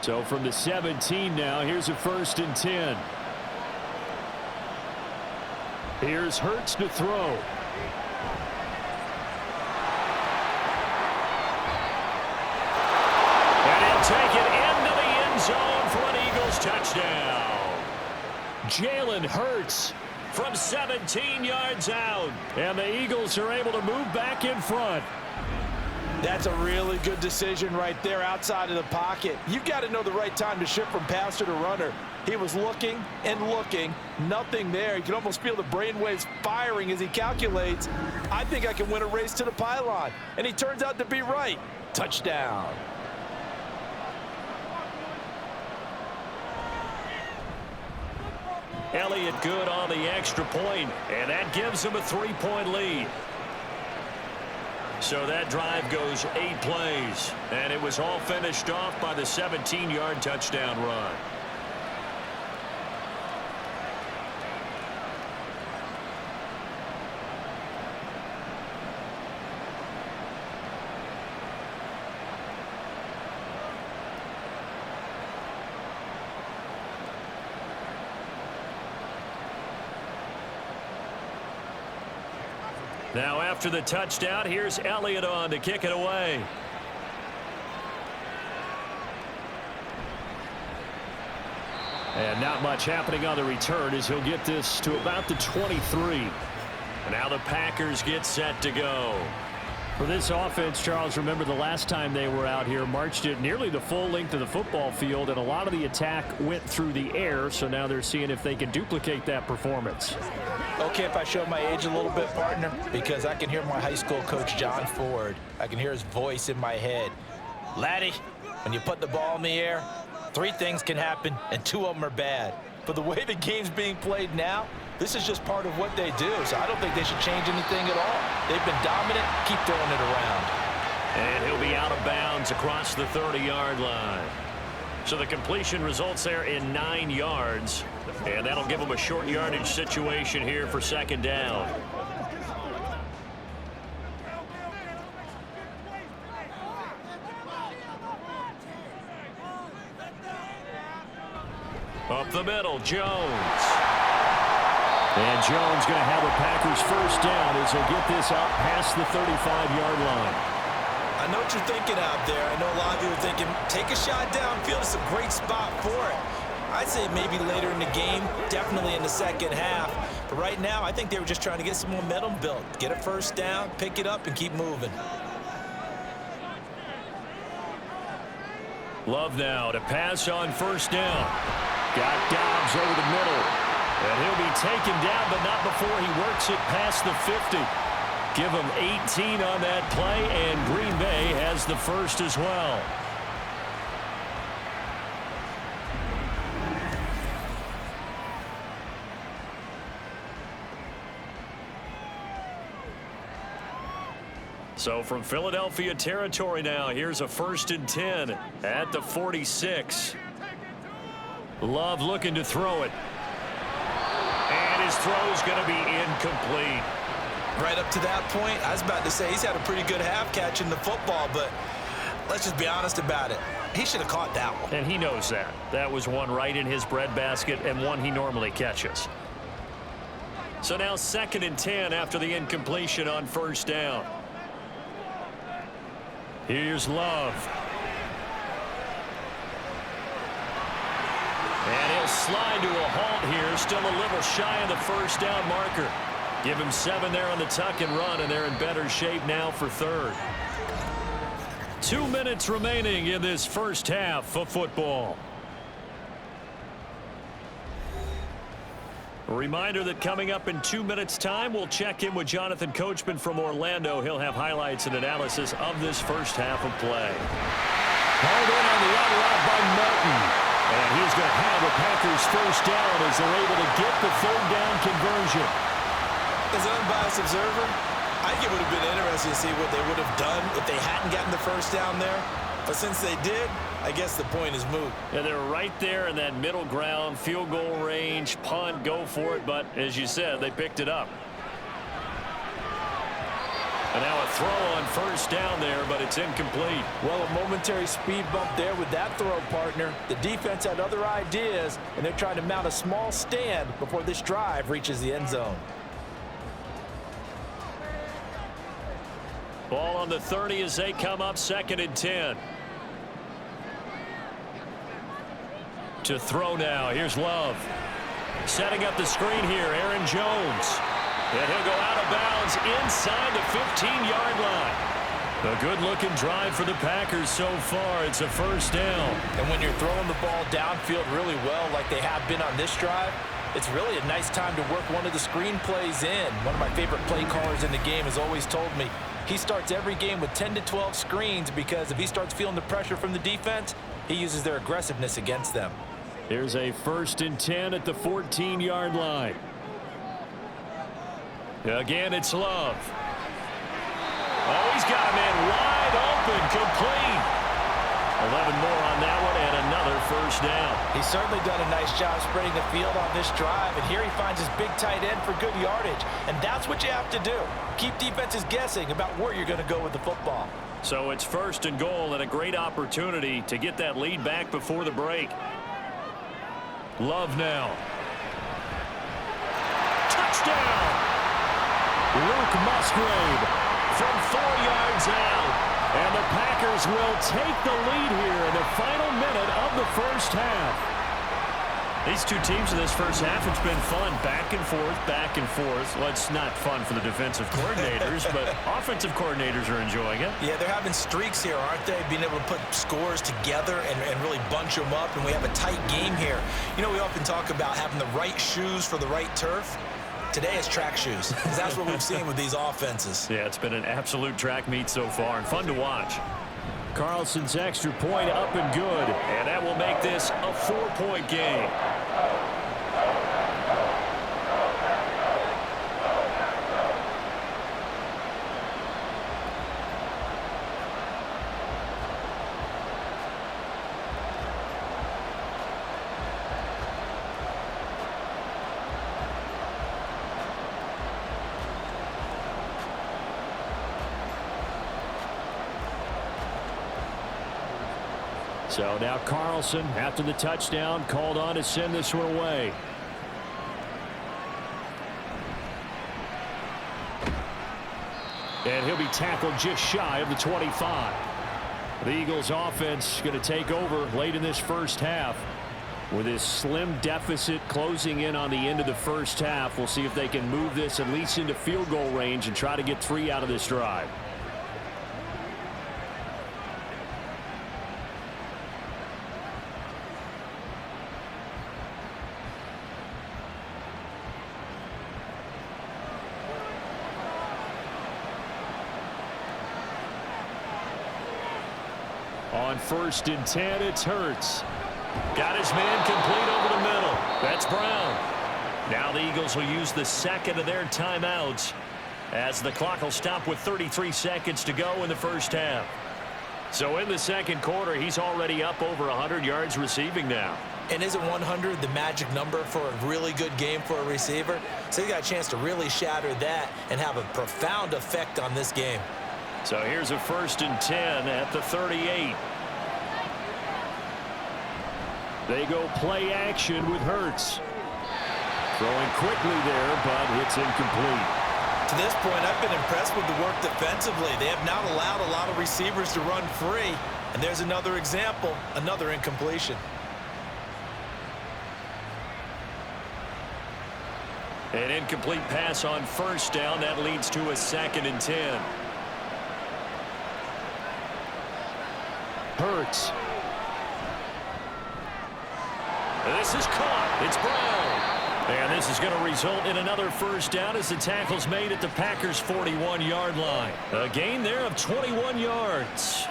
So from the 17 now, here's a 1st and 10. Here's Hurts to throw. Take it into the end zone for an Eagles touchdown. Jalen Hurts from 17 yards out. And the Eagles are able to move back in front. That's a really good decision right there outside of the pocket. You got to know the right time to shift from passer to runner. He was looking and looking, nothing there. You can almost feel the brainwaves firing as he calculates, I think I can win a race to the pylon. And he turns out to be right. Touchdown. Elliott good on the extra point, and that gives him a 3-point lead. So that drive goes 8 plays, and it was all finished off by the 17-yard touchdown run. Now after the touchdown, here's Elliott on to kick it away. And not much happening on the return as he'll get this to about the 23. And now the Packers get set to go. For this offense, Charles, remember the last time they were out here, marched it nearly the full length of the football field, and a lot of the attack went through the air, so now they're seeing if they can duplicate that performance. Okay, if I show my age a little bit, partner, because I can hear my high school coach, John Ford. I can hear his voice in my head. Laddie, when you put the ball in the air, 3 things can happen, and 2 of them are bad. But the way the game's being played now, this is just part of what they do, so I don't think they should change anything at all. They've been dominant. Keep throwing it around. And he'll be out of bounds across the 30-yard line. So the completion results there in 9 yards, and that'll give them a short yardage situation here for 2nd down. Up the middle, Jones. And Jones going to have a Packers first down as he'll get this out past the 35-yard line. I know what you're thinking out there. I know a lot of you are thinking, take a shot downfield. It's a great spot for it. I'd say maybe later in the game, definitely in the second half. But right now, I think they were just trying to get some momentum built. Get a first down, pick it up, and keep moving. Love now to pass on first down. Got Dobbs over the middle. And he'll be taken down, but not before he works it past the 50. Give him 18 on that play, and Green Bay has the first as well. So from Philadelphia territory now, here's a 1st and 10 at the 46. Love looking to throw it. And his throw is going to be incomplete. Right up to that point, I was about to say he's had a pretty good half catching the football, but let's just be honest about it. He should have caught that one. And he knows that. That was one right in his breadbasket and one he normally catches. So now 2nd and 10 after the incompletion on first down. Here's Love. And he'll slide to a halt here, still a little shy of the first down marker. Give him 7 there on the tuck and run, and they're in better shape now for 3rd. 2 minutes remaining in this first half of football. A reminder that coming up in 2 minutes' time, we'll check in with Jonathan Coachman from Orlando. He'll have highlights and analysis of this first half of play. Hauled in on the out route by Martin. And he's going to have a Packers first down as they're able to get the 3rd down conversion. As an unbiased observer, I think it would have been interesting to see what they would have done if they hadn't gotten the first down there. But since they did, I guess the point is moot. Yeah, they're right there in that middle ground, field goal range, punt, go for it. But as you said, they picked it up. And now a throw on first down there, but it's incomplete. Well, a momentary speed bump there with that throw, partner. The defense had other ideas, and they're trying to mount a small stand before this drive reaches the end zone. Ball on the 30 as they come up 2nd and 10. To throw now. Here's Love. Setting up the screen here, Aaron Jones. And he'll go out of bounds inside the 15-yard line. A good-looking drive for the Packers so far. It's a first down. And when you're throwing the ball downfield really well like they have been on this drive, it's really a nice time to work one of the screen plays in. One of my favorite play callers in the game has always told me he starts every game with 10 to 12 screens because if he starts feeling the pressure from the defense, he uses their aggressiveness against them. Here's a 1st and 10 at the 14-yard line. Again, it's Love. Oh, he's got a man wide open, complete. 11 more on that one, and another first down. He's certainly done a nice job spreading the field on this drive, and here he finds his big tight end for good yardage. And that's what you have to do. Keep defenses guessing about where you're going to go with the football. So it's 1st and goal, and a great opportunity to get that lead back before the break. Love now. Touchdown! Luke Musgrave from 4 yards out. And the Packers will take the lead here in the final minute of the first half. These two teams in this first half, it's been fun. Back and forth, back and forth. Well, it's not fun for the defensive coordinators, but offensive coordinators are enjoying it. Yeah, they're having streaks here, aren't they? Being able to put scores together and really bunch them up, and we have a tight game here. You know, we often talk about having the right shoes for the right turf. Today it's track shoes, because that's what we've seen with these offenses. Yeah, it's been an absolute track meet so far, and fun to watch. Carlson's extra point up and good, and that will make this a 4-point game. So now Carlson, after the touchdown, called on to send this one away. And he'll be tackled just shy of the 25. The Eagles offense going to take over late in this first half. With this slim deficit closing in on the end of the first half, we'll see if they can move this at least into field goal range and try to get 3 out of this drive. On 1st and 10, it's Hurts. Got his man complete over the middle. That's Brown. Now the Eagles will use the second of their timeouts as the clock will stop with 33 seconds to go in the first half. So in the second quarter, he's already up over 100 yards receiving now. And isn't 100 the magic number for a really good game for a receiver? So he got a chance to really shatter that and have a profound effect on this game. So here's a 1st and 10 at the 38. They go play action with Hurts. Throwing quickly there, but it's incomplete. To this point, I've been impressed with the work defensively. They have not allowed a lot of receivers to run free. And there's another example, another incompletion. An incomplete pass on 1st down. That leads to a 2nd and 10. Hurts. This is caught. It's Brown. And this is going to result in another 1st down as the tackle's made at the Packers' 41-yard line. A gain there of 21 yards.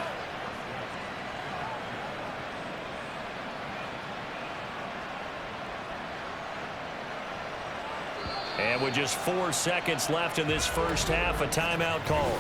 And with just 4 seconds left in this first half, a timeout call.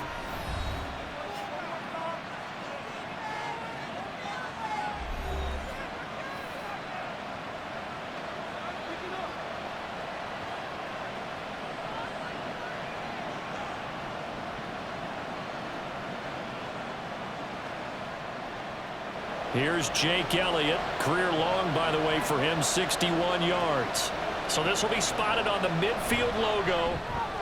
Here's Jake Elliott. Career long, by the way, for him, 61 yards. So this will be spotted on the midfield logo.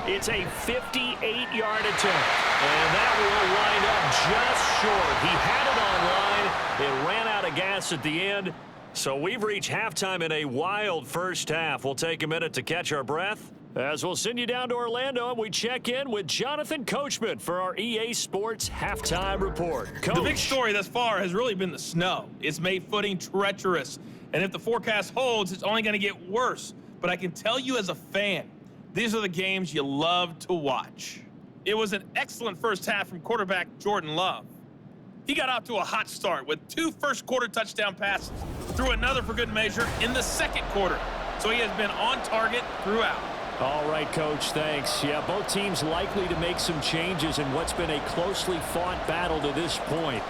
It's a 58-yard attempt. And that will wind up just short. He had it on line. It ran out of gas at the end. So we've reached halftime in a wild first half. We'll take a minute to catch our breath as we'll send you down to Orlando and we check in with Jonathan Coachman for our EA Sports Halftime Report. Coach. The big story thus far has really been the snow. It's made footing treacherous. And if the forecast holds, it's only going to get worse. But I can tell you as a fan, these are the games you love to watch. It was an excellent first half from quarterback Jordan Love. He got out to a hot start with 2 first-quarter touchdown passes, threw another for good measure in the second quarter. So he has been on target throughout. All right, Coach, thanks. Yeah, both teams likely to make some changes in what's been a closely fought battle to this point.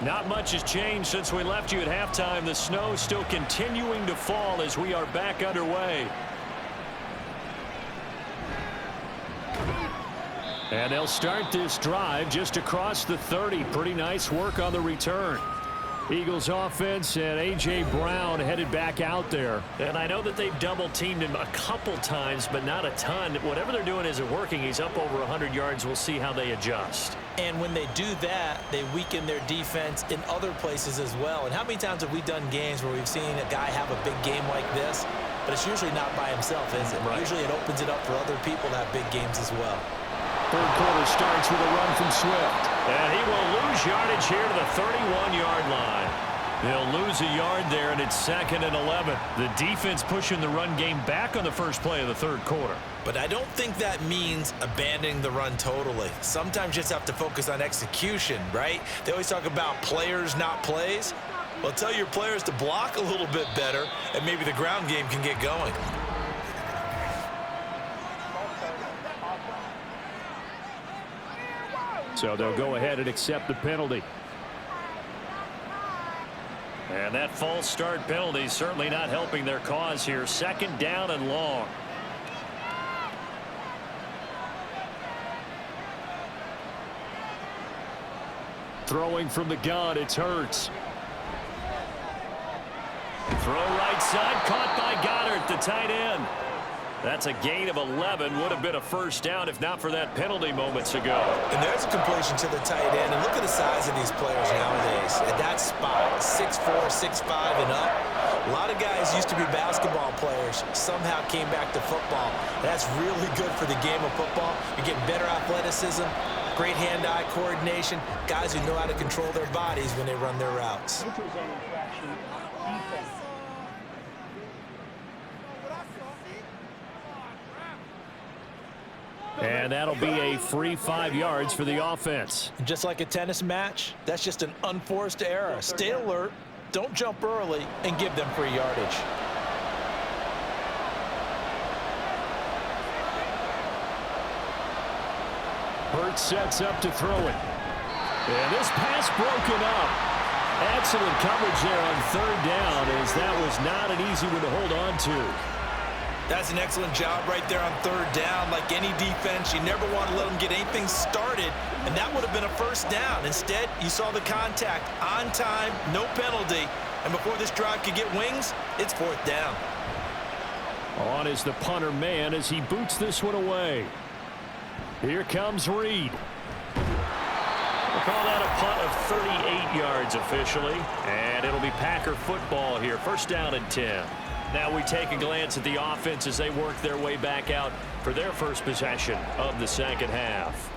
Not much has changed since we left you at halftime. The snow still continuing to fall as we are back underway. And they'll start this drive just across the 30. Pretty nice work on the return. Eagles offense and A.J. Brown headed back out there. And I know that they've double-teamed him a couple times, but not a ton. Whatever they're doing isn't working. He's up over 100 yards. We'll see how they adjust. And when they do that, they weaken their defense in other places as well. And how many times have we done games where we've seen a guy have a big game like this, but it's usually not by himself, is it? Right. Usually it opens it up for other people to have big games as well. Third quarter starts with a run from Swift. And he will lose yardage here to the 31-yard line. They'll lose a yard there, and it's 2nd and 11. The defense pushing the run game back on the first play of the third quarter. But I don't think that means abandoning the run totally. Sometimes you just have to focus on execution, right? They always talk about players, not plays. Well, tell your players to block a little bit better, and maybe the ground game can get going. So they'll go ahead and accept the penalty. And that false start penalty is certainly not helping their cause here. 2nd down and long. Throwing from the gun, it's Hurts. Throw right side, caught by Goddard, the tight end. That's a gain of 11. Would have been a first down if not for that penalty moments ago. And there's a completion to the tight end. And look at the size of these players nowadays. At that spot, 6'4", 6'5", and up. A lot of guys used to be basketball players. Somehow came back to football. And that's really good for the game of football. You're getting better athleticism, great hand-eye coordination, guys who know how to control their bodies when they run their routes. And that'll be a free 5 yards for the offense. Just like a tennis match, that's just an unforced error. Stay alert, don't jump early, and give them free yardage. Hurts sets up to throw it. And this pass broken up. Excellent coverage there on 3rd down, as that was not an easy one to hold on to. That's an excellent job right there on 3rd down. Like any defense, you never want to let them get anything started, and that would have been a first down. Instead, you saw the contact on time, no penalty, and before this drive could get wings, it's 4th down. On is the punter man as he boots this one away. Here comes Reed. We'll call that a punt of 38 yards officially, and it'll be Packer football here. 1st down and 10. Now we take a glance at the offense as they work their way back out for their first possession of the 2nd half.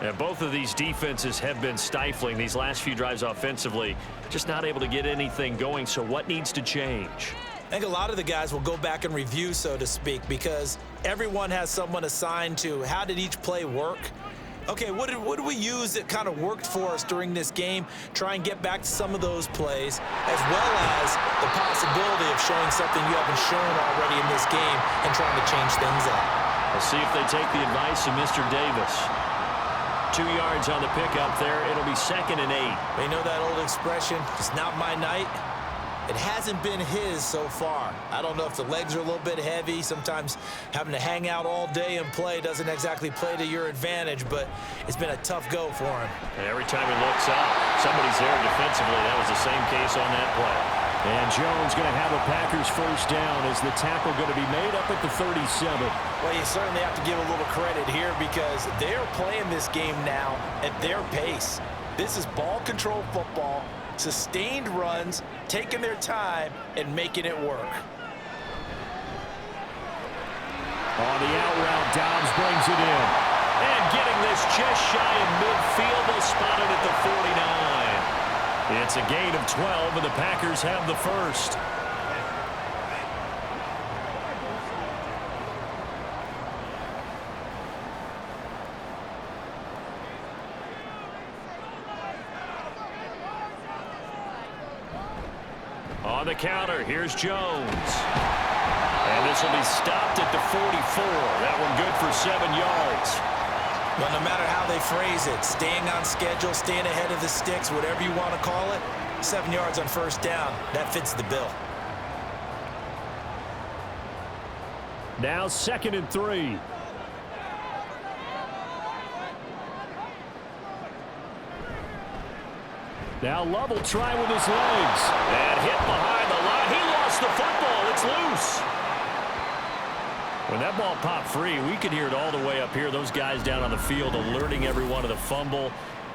And both of these defenses have been stifling these last few drives offensively, just not able to get anything going. So what needs to change? I think a lot of the guys will go back and review, so to speak, because everyone has someone assigned to how did each play work. Okay, what did we use that kind of worked for us during this game? Try and get back to some of those plays, as well as the possibility of showing something you haven't shown already in this game and trying to change things up. We'll see if they take the advice of Mr. Davis. 2 yards on the pickup there. It'll be 2nd and 8. You know that old expression, it's not my night? It hasn't been his so far. I don't know if the legs are a little bit heavy. Sometimes having to hang out all day and play doesn't exactly play to your advantage, but it's been a tough go for him. And every time he looks up, somebody's there defensively. That was the same case on that play. And Jones going to have a Packers first down as the tackle going to be made up at the 37. Well, you certainly have to give a little credit here because they're playing this game now at their pace. This is ball control football. Sustained runs, taking their time, and making it work. On the out route, Dobbs brings it in. And getting this just shy of midfield, they'll spot it at the 49. It's a gain of 12, and the Packers have the first. On the counter, here's Jones. And this will be stopped at the 44. That one good for 7 yards. Well, no matter how they phrase it, staying on schedule, staying ahead of the sticks, whatever you want to call it, 7 yards on first down, that fits the bill. Now 2nd and 3. Now Love will try with his legs. And hit behind the line. He lost the football. It's loose. When that ball popped free, we could hear it all the way up here. Those guys down on the field alerting everyone of the fumble.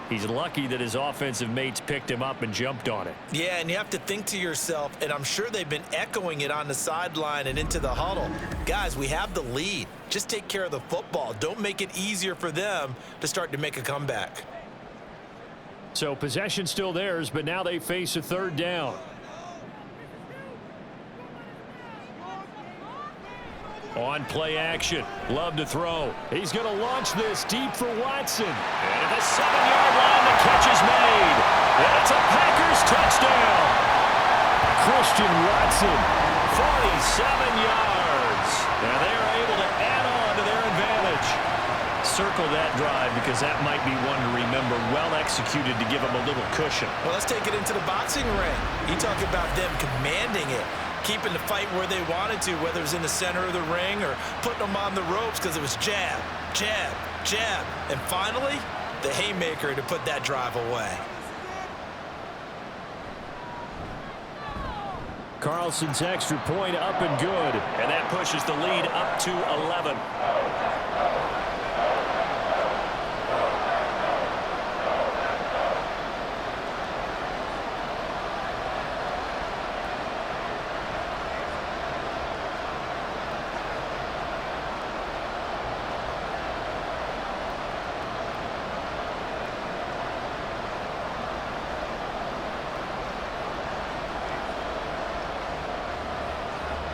He's lucky that his offensive mates picked him up and jumped on it. Yeah, and you have to think to yourself, and I'm sure they've been echoing it on the sideline and into the huddle. Guys, we have the lead. Just take care of the football. Don't make it easier for them to start to make a comeback. So possession still theirs, but now they face a 3rd down. On play action. Love to throw. He's going to launch this deep for Watson. And at the 7-yard line, the catch is made. And it's a Packers touchdown. Christian Watson, 47 yards. And they are able to add on to their advantage. Circle that drive because that might be one to remember. Well executed to give them a little cushion. Well, let's take it into the boxing ring. You talk about them commanding it, keeping the fight where they wanted to, whether it was in the center of the ring or putting them on the ropes because it was jab, jab, jab. And finally, the haymaker to put that drive away. Carlson's extra point up and good. And that pushes the lead up to 11.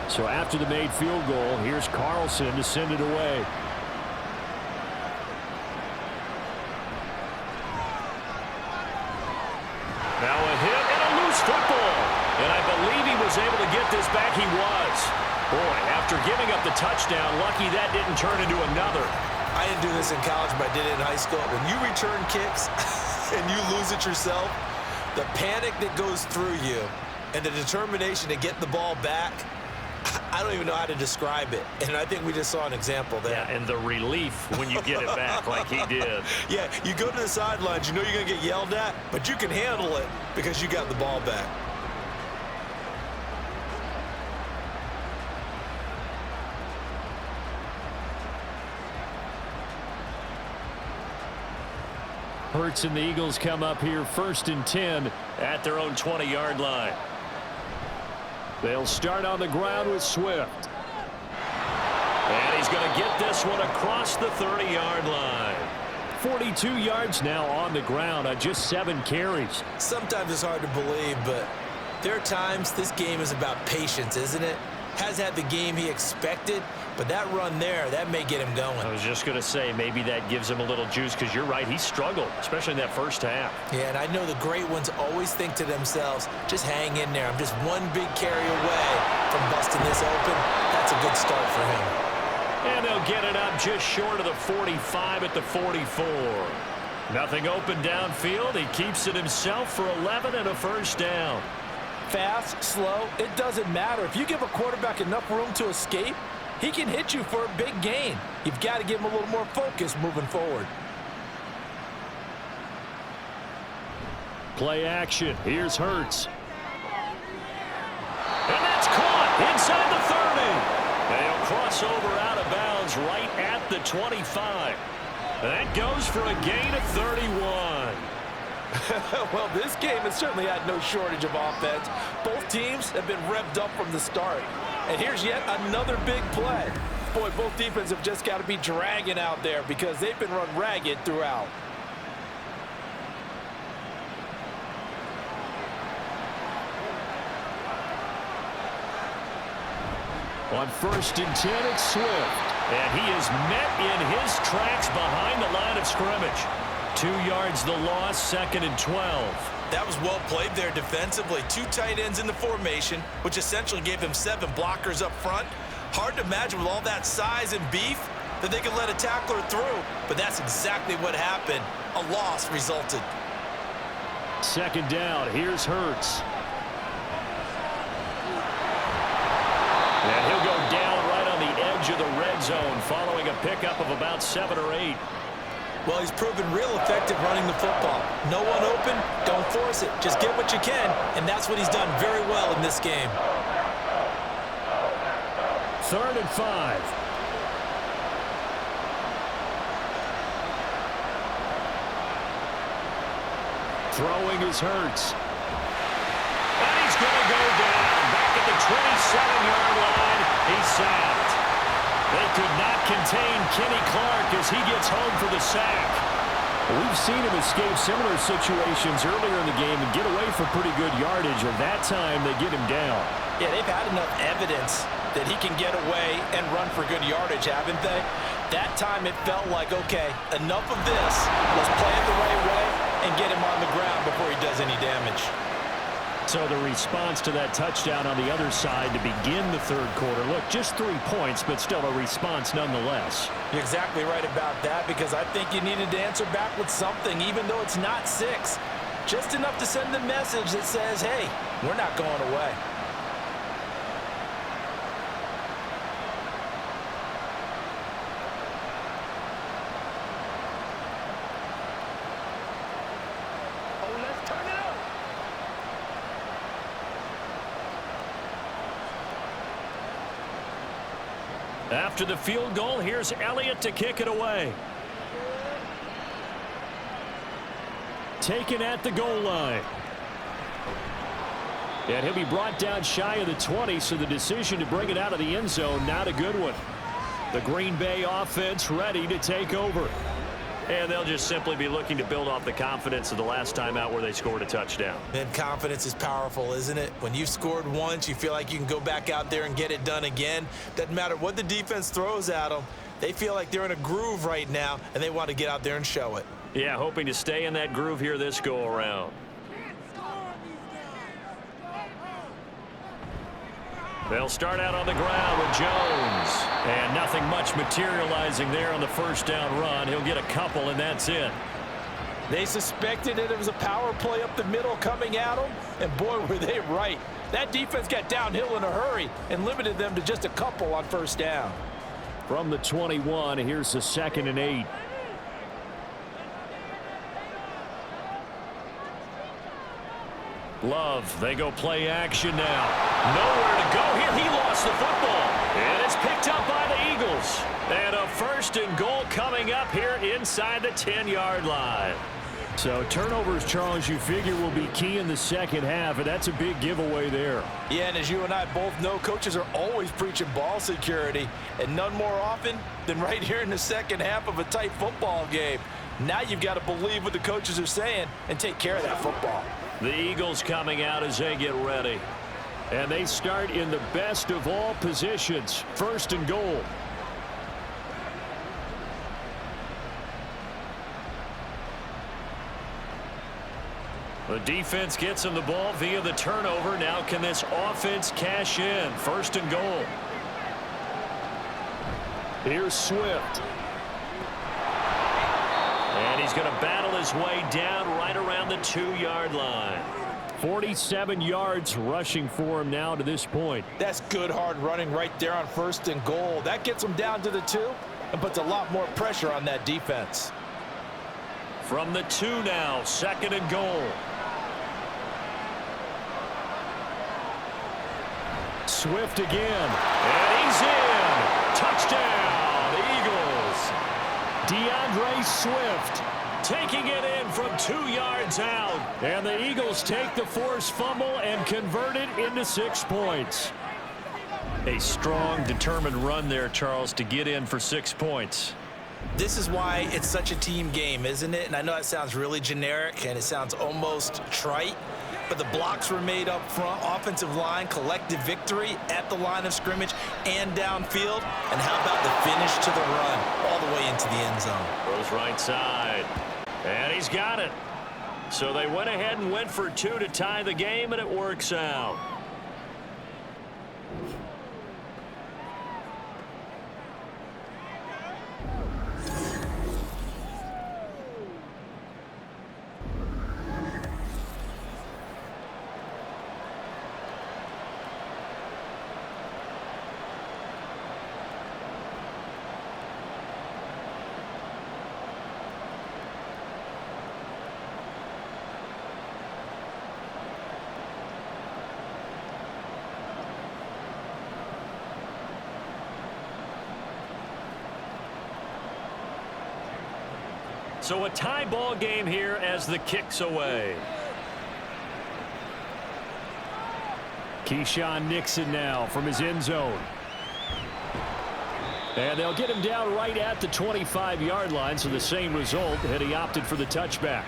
So after the made field goal, here's Carlson to send it away. Now a hit and a loose football. And I believe he was able to get this back. He was. Boy, after giving up the touchdown, lucky that didn't turn into another. I didn't do this in college, but I did it in high school. When you return kicks and you lose it yourself, the panic that goes through you and the determination to get the ball back, I don't even know how to describe it. And I think we just saw an example there. Yeah, and the relief when you get it back like he did. Yeah, you go to the sidelines, you know you're going to get yelled at, but you can handle it because you got the ball back. Hurts and the Eagles come up here 1st and 10 at their own 20-yard line. They'll start on the ground with Swift. And he's going to get this one across the 30-yard line. 42 yards now on the ground on just 7 carries. Sometimes it's hard to believe, but there are times this game is about patience, isn't it? Has had the game he expected, but that run there, that may get him going. I was just going to say, maybe that gives him a little juice because you're right, he struggled, especially in that first half. Yeah, and I know the great ones always think to themselves, just hang in there. I'm just one big carry away from busting this open. That's a good start for him. And they'll get it up just short of the 45 at the 44. Nothing open downfield. He keeps it himself for 11 and a first down. Fast, slow, it doesn't matter. If you give a quarterback enough room to escape, he can hit you for a big gain. You've got to give him a little more focus moving forward. Play action. Here's Hurts. And that's caught inside the 30. And he'll cross over out of bounds right at the 25. And that goes for a gain of 31. Well, this game has certainly had no shortage of offense. Both teams have been revved up from the start. And here's yet another big play. Boy, both defenses have just got to be dragging out there because they've been run ragged throughout. On 1st and 10, it's Swift. And he is met in his tracks behind the line of scrimmage. 2 yards the loss, 2nd and 12. That was well played there defensively. 2 tight ends in the formation, which essentially gave him 7 blockers up front. Hard to imagine with all that size and beef, that they could let a tackler through, but that's exactly what happened. A loss resulted. Second down, here's Hurts. And he'll go down right on the edge of the red zone following a pickup of about 7 or 8. Well, he's proven real effective running the football. No one open, don't force it. Just get what you can, and that's what he's done very well in this game. 3rd and 5. Throwing is Hurts. And he's going to go down. Back at the 27-yard line. He's sacked. They could not contain Kenny Clark as he gets home for the sack. We've seen him escape similar situations earlier in the game and get away for pretty good yardage, and that time they get him down. Yeah, they've had enough evidence that he can get away and run for good yardage, haven't they? That time it felt like, okay, enough of this. Let's play it the right way and get him on the ground before he does any damage. So the response to that touchdown on the other side to begin the 3rd quarter. Look, just 3 points, but still a response nonetheless. You're exactly right about that, because I think you needed to answer back with something, even though it's not 6. Just enough to send the message that says, hey, we're not going away. After the field goal, here's Elliott to kick it away. Taken at the goal line. And he'll be brought down shy of the 20, so the decision to bring it out of the end zone, not a good one. The Green Bay offense ready to take over. And they'll just simply be looking to build off the confidence of the last time out where they scored a touchdown. And confidence is powerful, isn't it? When you've scored once, you feel like you can go back out there and get it done again. Doesn't matter what the defense throws at them. They feel like they're in a groove right now, and they want to get out there and show it. Yeah, hoping to stay in that groove here this go-around. They'll start out on the ground with Jones. And nothing much materializing there on the first down run. He'll get a couple, and that's it. They suspected that it was a power play up the middle coming at them, and boy, were they right. That defense got downhill in a hurry and limited them to just a couple on first down. From the 21, here's the 2nd and 8. Love, they go play action now. Nowhere to go here. He lost the football. And it's picked up by the Eagles. And a 1st and goal coming up here inside the 10-yard line. So turnovers, Charles, you figure will be key in the second half, and that's a big giveaway there. Yeah, and as you and I both know, coaches are always preaching ball security, and none more often than right here in the second half of a tight football game. Now you've got to believe what the coaches are saying and take care of that football. The Eagles coming out as they get ready. And they start in the best of all positions, 1st and goal. The defense gets him the ball via the turnover. Now can this offense cash in? 1st and goal. Here's Swift. And he's going to battle his way down right around the 2-yard line. 47 yards rushing for him now to this point. That's good hard running right there on 1st and goal. That gets him down to the 2 and puts a lot more pressure on that defense. From the 2 now, 2nd and goal. Swift again. And he's in. Touchdown, Eagles. DeAndre Swift taking it in from 2 yards out. And the Eagles take the forced fumble and convert it into 6 points. A strong, determined run there, Charles, to get in for 6 points. This is why it's such a team game, isn't it? And I know it sounds really generic and it sounds almost trite, but the blocks were made up front, offensive line, collective victory at the line of scrimmage and downfield. And how about the finish to the run all the way into the end zone? Goes right side. And he's got it. So they went ahead and went for 2 to tie the game, and it works out. So a tie ball game here as the kick's away. Keyshawn Nixon now from his end zone. And they'll get him down right at the 25-yard line, so the same result, and he opted for the touchback.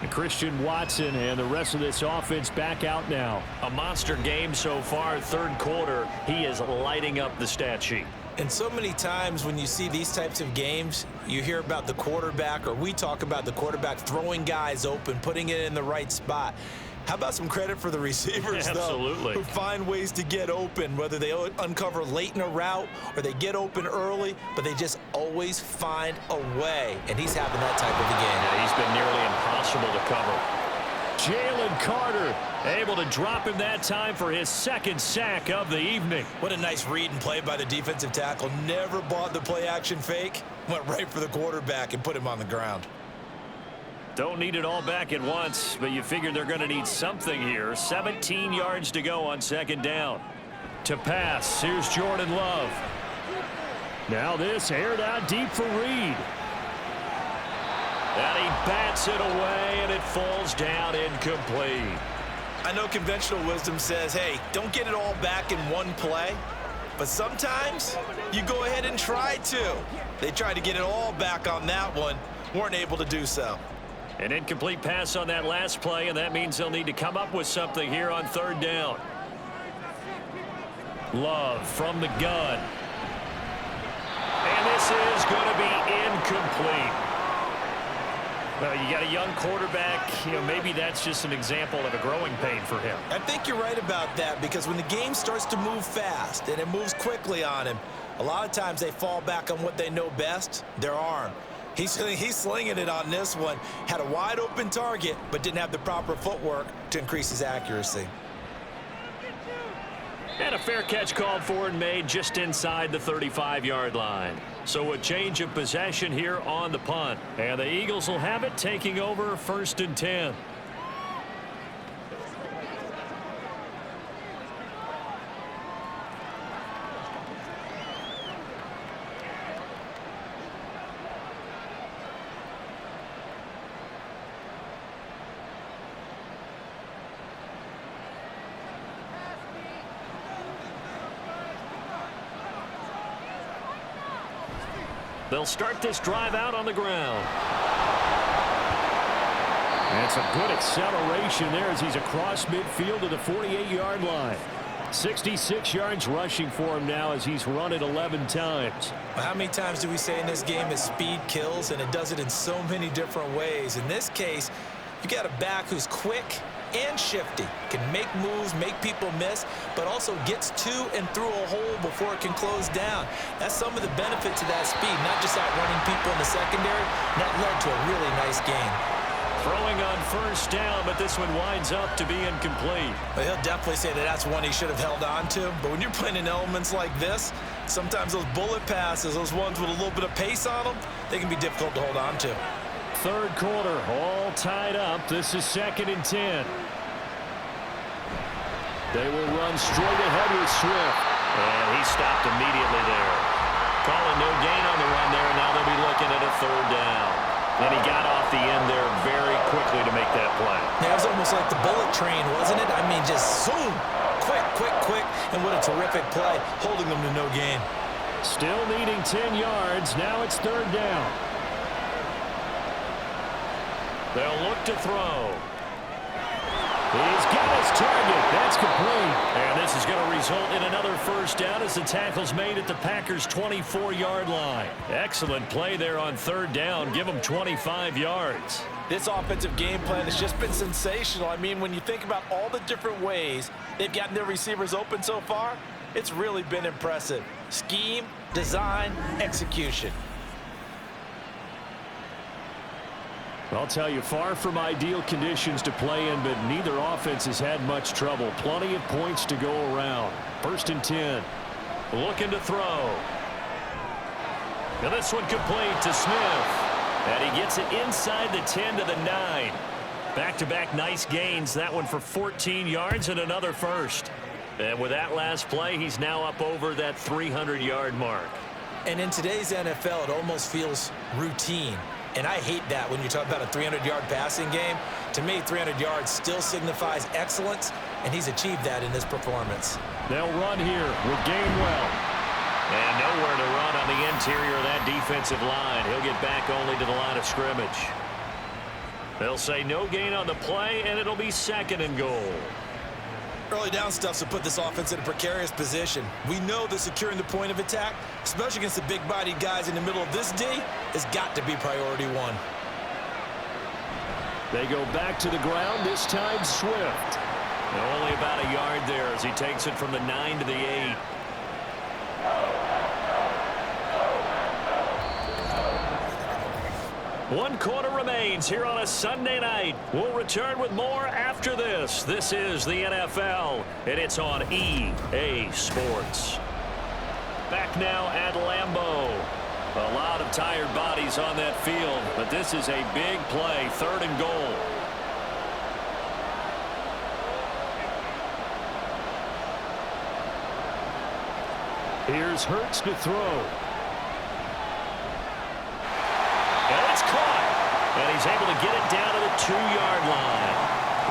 And Christian Watson and the rest of this offense back out now. A monster game so far, third quarter. He is lighting up the stat sheet. And so many times when you see these types of games, you hear about the quarterback, or we talk about the quarterback throwing guys open, putting it in the right spot. How about some credit for the receivers, Absolutely. though, who find ways to get open, whether they uncover late in a route or they get open early, but they just always find a way. And he's having that type of a game. Yeah, he's been nearly impossible to cover. Jalen Carter able to drop him that time for his second sack of the evening. What a nice read and play by the defensive tackle. Never bought the play-action fake. Went right for the quarterback and put him on the ground. Don't need it all back at once, but you figure they're going to need something here. 17 yards to go on second down. To pass, here's Jordan Love. Now this aired out deep for Reed. And he bats it away, and it falls down incomplete. I know conventional wisdom says, hey, don't get it all back in one play. But sometimes you go ahead and try to. They tried to get it all back on that one. Weren't able to do so. An incomplete pass on that last play, and that means they'll need to come up with something here on third down. Love from the gun. And this is going to be incomplete. Well, you got a young quarterback. Maybe that's just an example of a growing pain for him. I think you're right about that, because when the game starts to move fast and it moves quickly on him, a lot of times they fall back on what they know best, their arm. He's slinging it on this one. Had a wide open target, but didn't have the proper footwork to increase his accuracy. And a fair catch called for and made just inside the 35-yard line. So a change of possession here on the punt. And the Eagles will have it, taking over 1st and 10. They'll start this drive out on the ground. And some good acceleration there as he's across midfield to the 48-yard line. 66 yards rushing for him now as he's run it 11 times. Well, how many times do we say in this game that speed kills, and it does it in so many different ways? In this case, you got a back who's quick and shifty, can make moves, make people miss, but also gets to and through a hole before it can close down. That's some of the benefits of that speed, not just outrunning people in the secondary. And that led to a really nice game. Throwing on first down, but this one winds up to be incomplete. Well, he'll definitely say that that's one he should have held on to, but when you're playing in elements like this, sometimes those bullet passes, those ones with a little bit of pace on them, they can be difficult to hold on to. Third quarter, all tied up. This is 2nd and 10. They will run straight ahead with Swift. And he stopped immediately there. Calling no gain on the run there, and now they'll be looking at a third down. And he got off the end there very quickly to make that play. Yeah, it was almost like the bullet train, wasn't it? I mean, just zoom. Quick, quick, quick. And what a terrific play, holding them to no gain. Still needing 10 yards. Now it's third down. They'll look to throw. He's got his target. That's complete. And this is going to result in another first down as the tackle's made at the Packers' 24-yard line. Excellent play there on third down. Give them 25 yards. This offensive game plan has just been sensational. I mean, when you think about all the different ways they've gotten their receivers open so far, it's really been impressive. Scheme, design, execution. I'll tell you, far from ideal conditions to play in, but neither offense has had much trouble. Plenty of points to go around. 1st and 10. Looking to throw. And this one complete to Smith. And he gets it inside the 10 to the 9. Back-to-back nice gains. That one for 14 yards and another first. And with that last play, he's now up over that 300-yard mark. And in today's NFL, it almost feels routine. And I hate that when you talk about a 300-yard passing game. To me, 300 yards still signifies excellence, and he's achieved that in this performance. They'll run here with Gainwell. And nowhere to run on the interior of that defensive line. He'll get back only to the line of scrimmage. They'll say no gain on the play, and it'll be 2nd and goal. Early down stuff to put this offense in a precarious position. We know that securing the point of attack, especially against the big-bodied guys in the middle of this D, has got to be priority one. They go back to the ground, this time Swift. Only about a yard there as he takes it from the 9 to the 8. One quarter remains here on a Sunday night. We'll return with more after this. This is the NFL, and it's on EA Sports. Back now at Lambeau. A lot of tired bodies on that field, but this is a big play, 3rd and goal. Here's Hurts to throw. And it's caught. And he's able to get it down to the 2-yard line.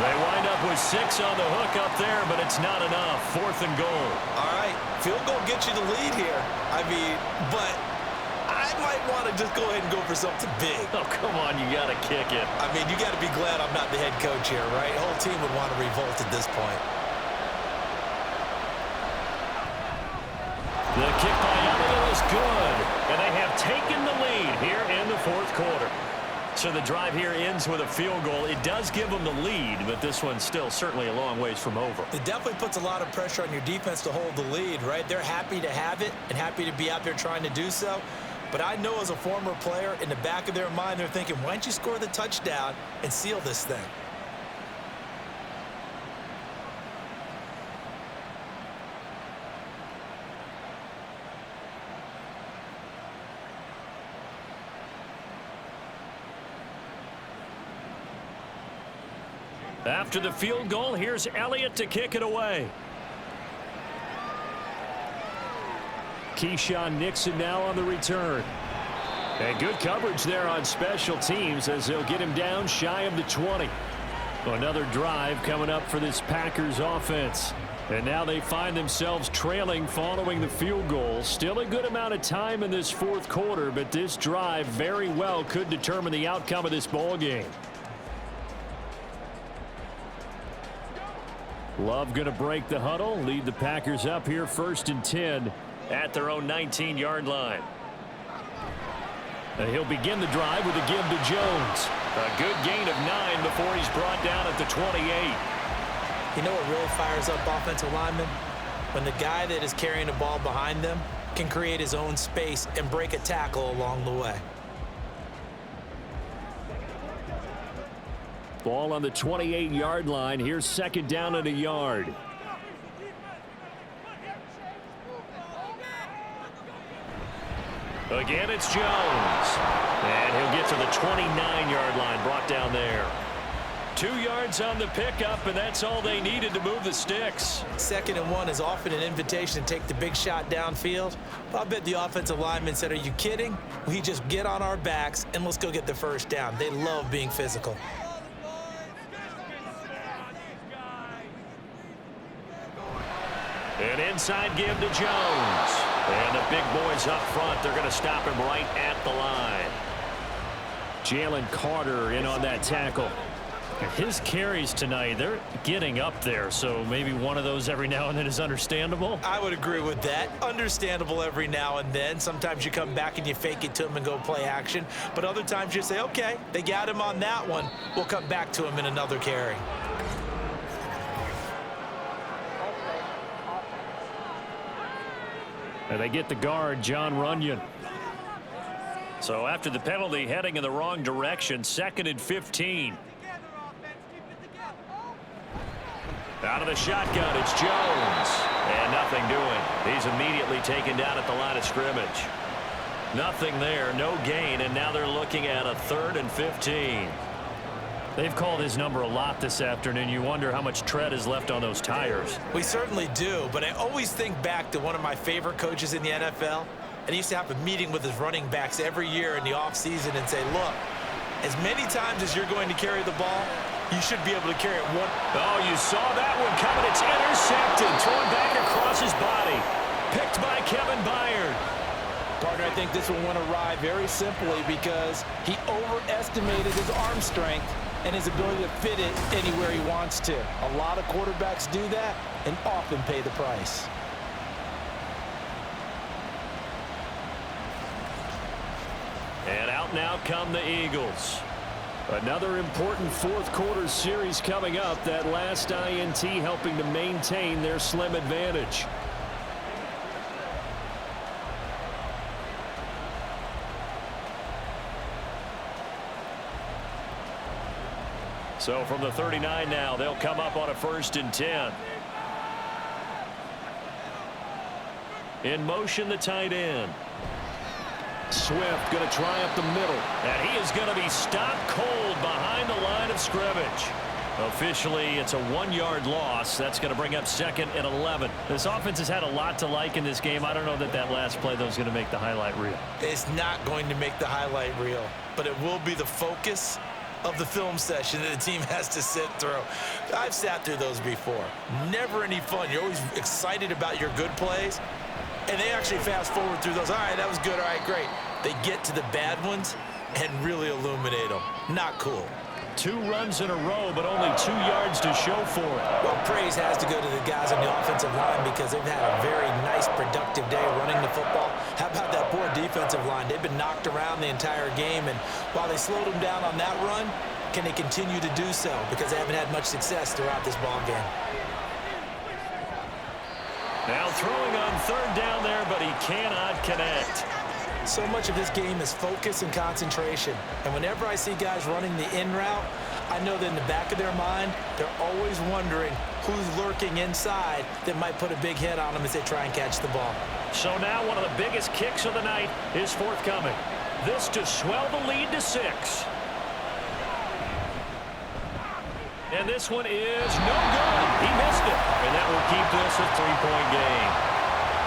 They wind up with 6 on the hook up there, but it's not enough. 4th and goal. All right, field goal gets you the lead here. I mean, but I might want to just go ahead and go for something big. Oh, come on, you got to kick it. I mean, you got to be glad I'm not the head coach here, right? The whole team would want to revolt at this point. The kick by Elliott is good, and they have taken the lead here in the 4th quarter. So the drive here ends with a field goal. It does give them the lead, but this one's still certainly a long ways from over. It definitely puts a lot of pressure on your defense to hold the lead, right? They're happy to have it and happy to be out there trying to do so. But I know as a former player, in the back of their mind, they're thinking, why don't you score the touchdown and seal this thing? After the field goal, here's Elliott to kick it away. Keyshawn Nixon now on the return. And good coverage there on special teams as they'll get him down shy of the 20. Another drive coming up for this Packers offense. And now they find themselves trailing following the field goal. Still a good amount of time in this 4th quarter, but this drive very well could determine the outcome of this ball game. Love going to break the huddle, lead the Packers up here 1st and 10 at their own 19-yard line. And he'll begin the drive with a give to Jones. A good gain of 9 before he's brought down at the 28. You know what really fires up offensive linemen? When the guy that is carrying the ball behind them can create his own space and break a tackle along the way. Ball on the 28-yard line. Here's 2nd down and a yard. Again, it's Jones. And he'll get to the 29-yard line, brought down there. 2 yards on the pickup, and that's all they needed to move the sticks. 2nd and 1 is often an invitation to take the big shot downfield. I bet the offensive lineman said, are you kidding? We just get on our backs and let's go get the 1st down. They love being physical. An inside give to Jones. And the big boys up front, they're going to stop him right at the line. Jalen Carter in on that tackle. His carries tonight, they're getting up there, so maybe one of those every now and then is understandable. I would agree with that. Understandable every now and then. Sometimes you come back and you fake it to him and go play action. But other times you say, okay, they got him on that one. We'll come back to him in another carry. And they get the guard, John Runyon. So after the penalty, heading in the wrong direction, 2nd and 15. Out of the shotgun, it's Jones. And nothing doing. He's immediately taken down at the line of scrimmage. Nothing there, no gain, and now they're looking at a 3rd and 15. They've called his number a lot this afternoon. You wonder how much tread is left on those tires. We certainly do, but I always think back to one of my favorite coaches in the NFL. And he used to have a meeting with his running backs every year in the offseason and say, look, As many times as you're going to carry the ball, you should be able to carry it one. Oh, you saw that one coming. It's intercepted. Thrown back across his body. Picked by Kevin Byard. Partner, I think this one went awry very simply because he overestimated his arm strength and his ability to fit it anywhere he wants to. A lot of quarterbacks do that and often pay the price. And out now come the Eagles. Another important fourth quarter series coming up. That last INT helping to maintain their slim advantage. So from the 39 now, they'll come up on a 1st and 10. In motion, the tight end. Swift going to try up the middle. And he is going to be stopped cold behind the line of scrimmage. Officially, it's a 1-yard loss. That's going to bring up 2nd and 11. This offense has had a lot to like in this game. I don't know that that last play, though, is going to make the highlight reel. It's not going to make the highlight reel, but it will be the focus of the film session that the team has to sit through. I've sat through those before. Never any fun. You're always excited about your good plays, and they actually fast forward through those. All right, that was good. All right, great. They get to the bad ones and really illuminate them. Not cool. 2 runs in a row, but only 2 yards to show for it. Well, praise has to go to the guys on the offensive line because they've had a very nice, productive day running the football. How about that poor defensive line? They've been knocked around the entire game, and while they slowed them down on that run, can they continue to do so? Because they haven't had much success throughout this ball game. Now throwing on 3rd down there, but he cannot connect. So much of this game is focus and concentration. And whenever I see guys running the in route, I know that in the back of their mind, they're always wondering who's lurking inside that might put a big hit on them as they try and catch the ball. So now one of the biggest kicks of the night is forthcoming. This to swell the lead to 6. And this one is no good. He missed it. And that will keep this a 3-point game.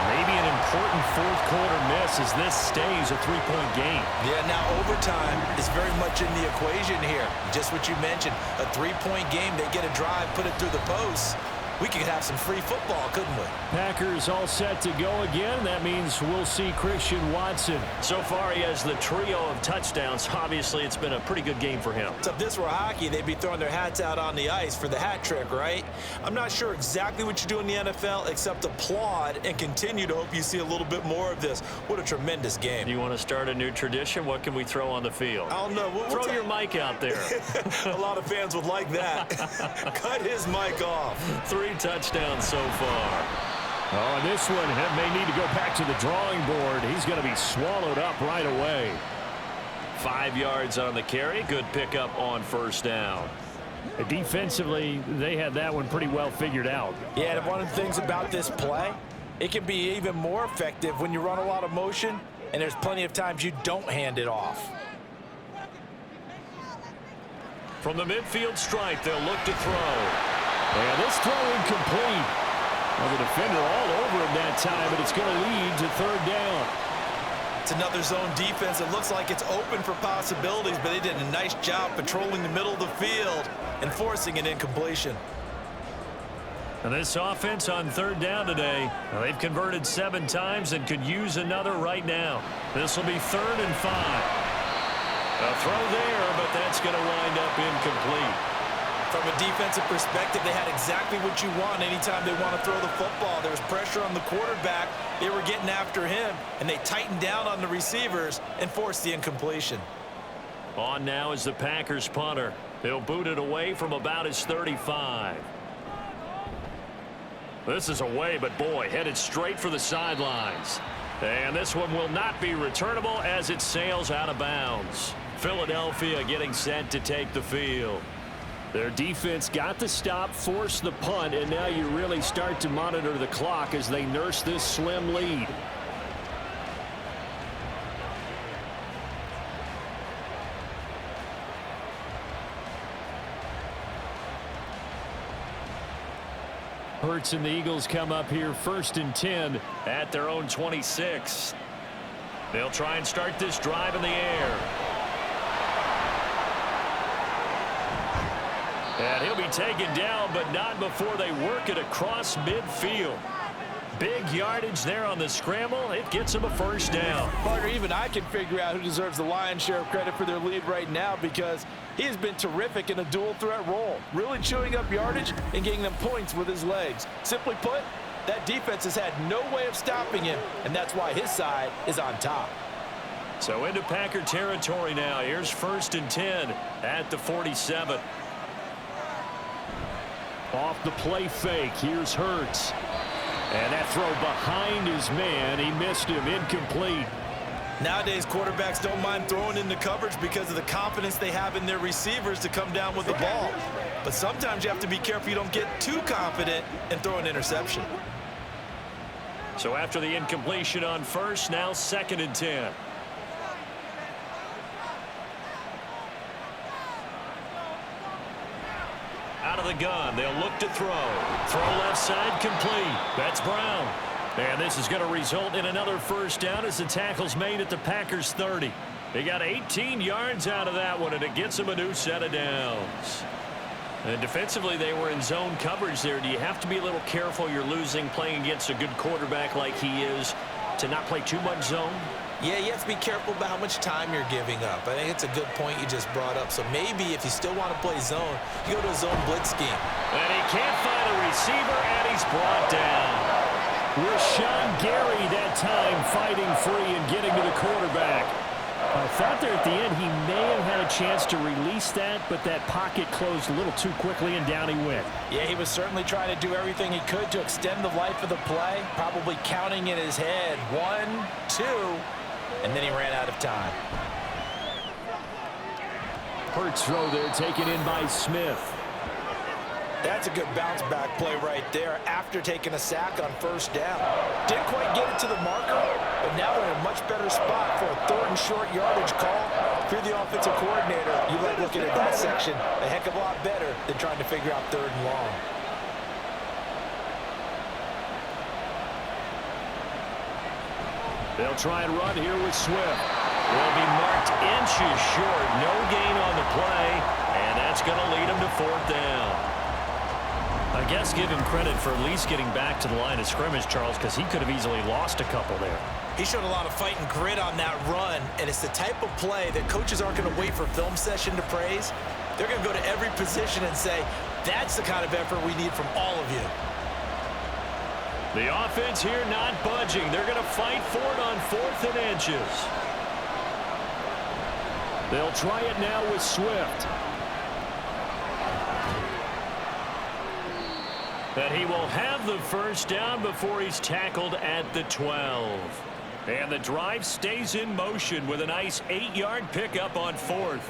Maybe an important fourth quarter miss as this stays a 3-point game. Yeah, now overtime is very much in the equation here. Just what you mentioned, a 3-point game. They get a drive, put it through the posts. We could have some free football, couldn't we? Packers all set to go again. That means we'll see Christian Watson. So far, he has the trio of touchdowns. Obviously, it's been a pretty good game for him. So if this were hockey, they'd be throwing their hats out on the ice for the hat trick, right? I'm not sure exactly what you do in the NFL except applaud and continue to hope you see a little bit more of this. What a tremendous game. You want to start a new tradition? What can we throw on the field? I don't know. Throw your mic out there. A lot of fans would like that. Cut his mic off. 3 touchdowns so far. Oh, and this one may need to go back to the drawing board. He's going to be swallowed up right away. 5 yards on the carry. Good pickup on 1st down. Defensively, they had that one pretty well figured out. Yeah, and one of the things about this play, it can be even more effective when you run a lot of motion, and there's plenty of times you don't hand it off. From the midfield stripe, they'll look to throw. And this throw incomplete. Well, the defender all over him that time, but it's going to lead to 3rd down. It's another zone defense. It looks like it's open for possibilities, but they did a nice job patrolling the middle of the field and forcing an incompletion. And this offense on 3rd down today, well, they've converted 7 times and could use another right now. This will be 3rd and 5. A throw there, but that's going to wind up incomplete. From a defensive perspective, they had exactly what you want anytime they want to throw the football. There was pressure on the quarterback. They were getting after him, and they tightened down on the receivers and forced the incompletion. On now is the Packers punter. He'll boot it away from about his 35. This is away, but boy, headed straight for the sidelines. And this one will not be returnable as it sails out of bounds. Philadelphia getting set to take the field. Their defense got the stop, forced the punt, and now you really start to monitor the clock as they nurse this slim lead. Hurts and the Eagles come up here 1st and 10 at their own 26. They'll try and start this drive in the air. And he'll be taken down, but not before they work it across midfield. Big yardage there on the scramble. It gets him a first down. Partner, even I can figure out who deserves the lion's share of credit for their lead right now, because he has been terrific in a dual threat role, really chewing up yardage and getting them points with his legs. Simply put, that defense has had no way of stopping him, and that's why his side is on top. So into Packer territory now. Here's 1st and 10 at the 47. Off the play fake, here's Hurts. And that throw behind his man, he missed him, incomplete. Nowadays, quarterbacks don't mind throwing into coverage because of the confidence they have in their receivers to come down with the ball. But sometimes you have to be careful you don't get too confident and throw an interception. So after the incompletion on first, now 2nd and 10. Out of the gun, they'll look to throw. Throw left side, complete. That's Brown. And this is going to result in another first down as the tackle's made at the Packers' 30. They got 18 yards out of that one, and it gets them a new set of downs. And defensively, they were in zone coverage there. Do you have to be a little careful you're losing playing against a good quarterback like he is to not play too much zone? Yeah, you have to be careful about how much time you're giving up. I think it's a good point you just brought up. So maybe if you still want to play zone, you go to a zone blitz scheme. And he can't find a receiver, and he's brought down. Rashawn Gary that time fighting free and getting to the quarterback. I thought there at the end he may have had a chance to release that, but that pocket closed a little too quickly, and down he went. Yeah, he was certainly trying to do everything he could to extend the life of the play, probably counting in his head 1, 2, and then he ran out of time. Hurts throw there, taken in by Smith. That's a good bounce back play right there after taking a sack on first down. Didn't quite get it to the marker, but now they're in a much better spot for a 3rd and short yardage call. If you're the offensive coordinator, you like looking at that section a heck of a lot better than trying to figure out 3rd and long. They'll try and run here with Swift. Will be marked inches short. No gain on the play, and that's going to lead him to 4th down. I guess give him credit for at least getting back to the line of scrimmage, Charles, because he could have easily lost a couple there. He showed a lot of fight and grit on that run, and it's the type of play that coaches aren't going to wait for film session to praise. They're going to go to every position and say, that's the kind of effort we need from all of you. The offense here not budging. They're going to fight for it on 4th and inches. They'll try it now with Swift. And he will have the first down before he's tackled at the 12. And the drive stays in motion with a nice 8-yard pickup on 4th.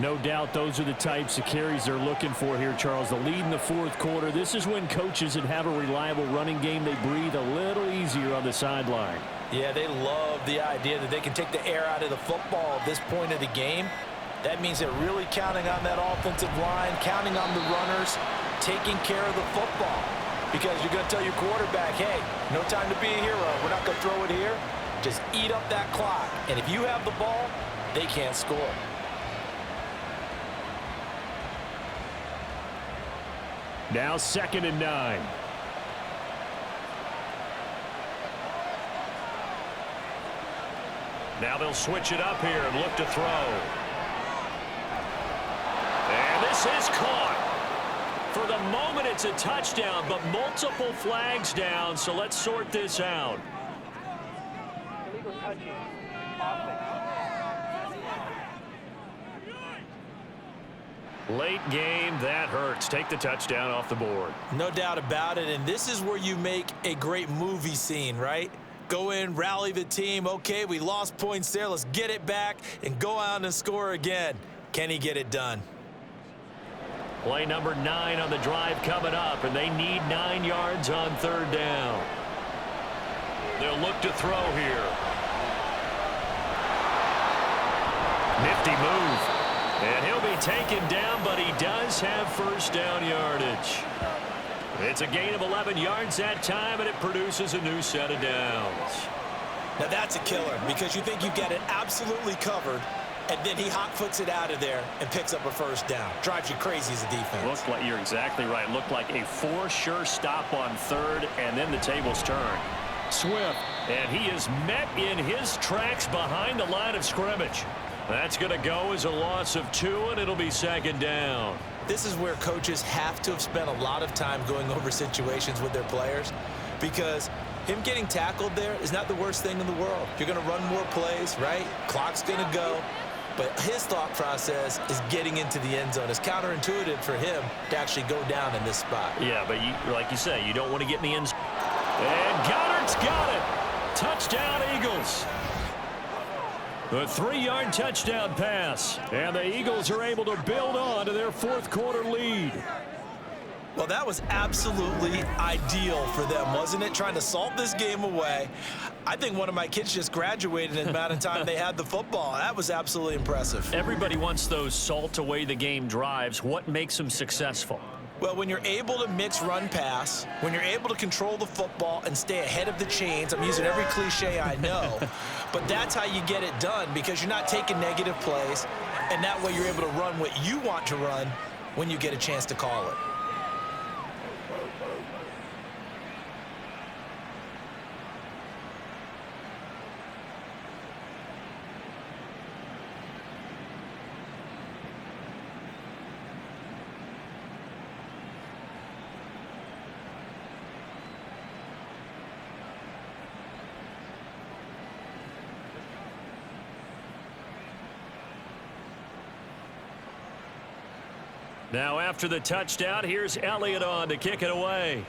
No doubt those are the types of carries they're looking for here, Charles. The lead in the 4th quarter. This is when coaches that have a reliable running game, they breathe a little easier on the sideline. Yeah, they love the idea that they can take the air out of the football at this point of the game. That means they're really counting on that offensive line, counting on the runners, taking care of the football. Because you're going to tell your quarterback, hey, no time to be a hero. We're not going to throw it here. Just eat up that clock. And if you have the ball, they can't score. Now 2nd and 9. Now they'll switch it up here and look to throw. And this is caught. For the moment, it's a touchdown, but multiple flags down, so let's sort this out. Illegal touching. Offense. Late game, that hurts. Take the touchdown off the board. No doubt about it, and this is where you make a great movie scene, right? Go in, rally the team. Okay, we lost points there. Let's get it back and go out and score again. Can he get it done? Play number 9 on the drive coming up, and they need 9 yards on 3rd down. They'll look to throw here. Nifty move. And he'll be taken down, but he does have first down yardage. It's a gain of 11 yards that time, and it produces a new set of downs. Now that's a killer because you think you've got it absolutely covered, and then he hot foots it out of there and picks up a first down. Drives you crazy as a defense. Looked like, you're exactly right. Looked like a for-sure stop on third, and then the tables turn. Swift, and he is met in his tracks behind the line of scrimmage. That's going to go as a loss of 2, and it'll be second down. This is where coaches have to have spent a lot of time going over situations with their players, because him getting tackled there is not the worst thing in the world. You're going to run more plays, right? Clock's going to go. But his thought process is getting into the end zone. It's counterintuitive for him to actually go down in this spot. Yeah, but like you say, you don't want to get in the end zone. And Goddard's got it. Touchdown, Eagles. A 3-yard touchdown pass. And the Eagles are able to build on to their fourth quarter lead. Well, that was absolutely ideal for them, wasn't it? Trying to salt this game away. I think one of my kids just graduated in the amount of time they had the football. That was absolutely impressive. Everybody wants those salt away the game drives. What makes them successful? Well, when you're able to mix run pass, when you're able to control the football and stay ahead of the chains, I'm using every cliche I know, but that's how you get it done, because you're not taking negative plays, and that way you're able to run what you want to run when you get a chance to call it. Now after the touchdown, here's Elliott on to kick it away.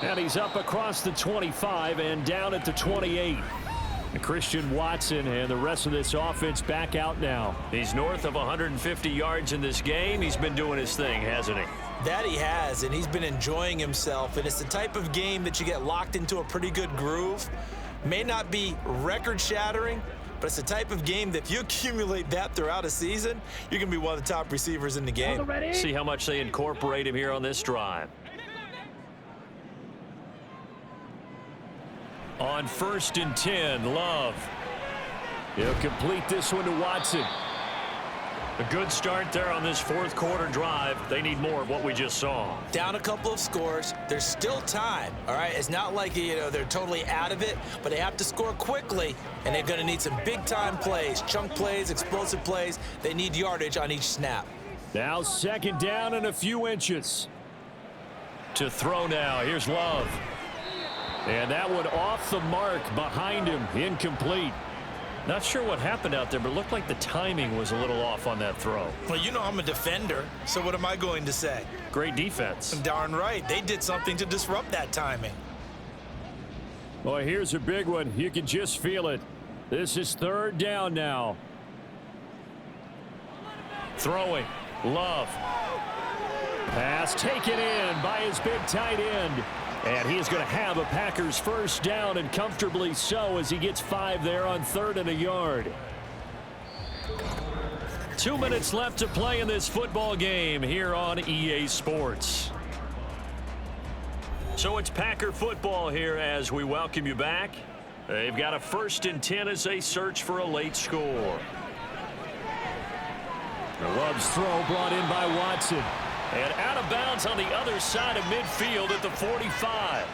And he's up across the 25 and down at the 28. And Christian Watson and the rest of this offense back out now. He's north of 150 yards in this game. He's been doing his thing, hasn't he? That he has, and he's been enjoying himself. And it's the type of game that you get locked into a pretty good groove. May not be record-shattering, but it's the type of game that if you accumulate that throughout a season, you're going to be one of the top receivers in the game. See how much they incorporate him here on this drive. On 1st and 10, Love. He'll complete this one to Watson. A good start there on this fourth quarter drive. They need more of what we just saw. Down a couple of scores. There's still time, all right? It's not like, they're totally out of it, but they have to score quickly, and they're going to need some big-time plays, chunk plays, explosive plays. They need yardage on each snap. Now second down and a few inches. To throw now. Here's Love. And that one off the mark behind him. Incomplete. Not sure what happened out there, but it looked like the timing was a little off on that throw. Well, I'm a defender, so what am I going to say? Great defense. Darn right. They did something to disrupt that timing. Well, here's a big one. You can just feel it. This is third down now. Throwing. Love. Pass taken in by his big tight end. And he is going to have a Packers first down, and comfortably so, as he gets 5 there on 3rd and a yard. 2 minutes left to play in this football game here on EA Sports. So it's Packer football here as we welcome you back. They've got a 1st and 10 as they search for a late score. Love's throw brought in by Watson. And out of bounds on the other side of midfield at the 45.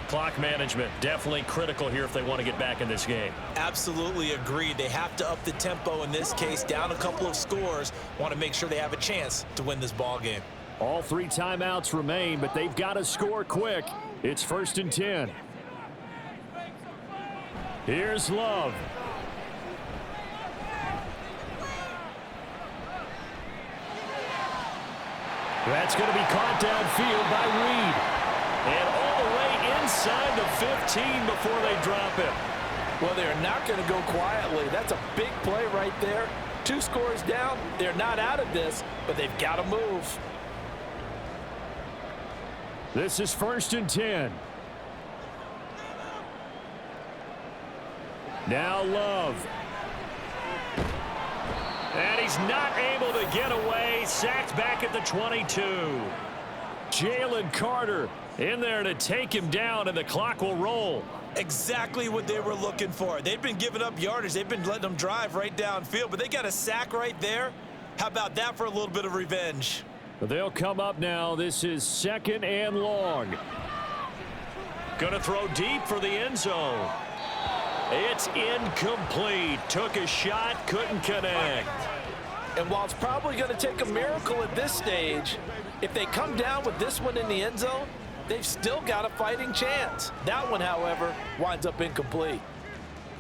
Clock management definitely critical here if they want to get back in this game. Absolutely agreed. They have to up the tempo in this case, down a couple of scores. Want to make sure they have a chance to win this ball game. All 3 timeouts remain, but they've got to score quick. It's 1st and 10. Here's Love. That's going to be caught downfield by Reed. And all the way inside the 15 before they drop him. Well, they're not going to go quietly. That's a big play right there. 2 scores down. They're not out of this, but they've got to move. This is 1st and 10. Now Love. And he's not able to get away. Sacked back at the 22. Jalen Carter In there to take him down, and the clock will roll. Exactly what they were looking for. They've been giving up yardage. They've been letting them drive right downfield, but they got a sack right there. How about that for a little bit of revenge? They'll come up now. This is 2nd and long. Going to throw deep for the end zone. It's incomplete. Took a shot, couldn't connect. And while it's probably going to take a miracle at this stage, if they come down with this one in the end zone, they've still got a fighting chance. That one, however, winds up incomplete.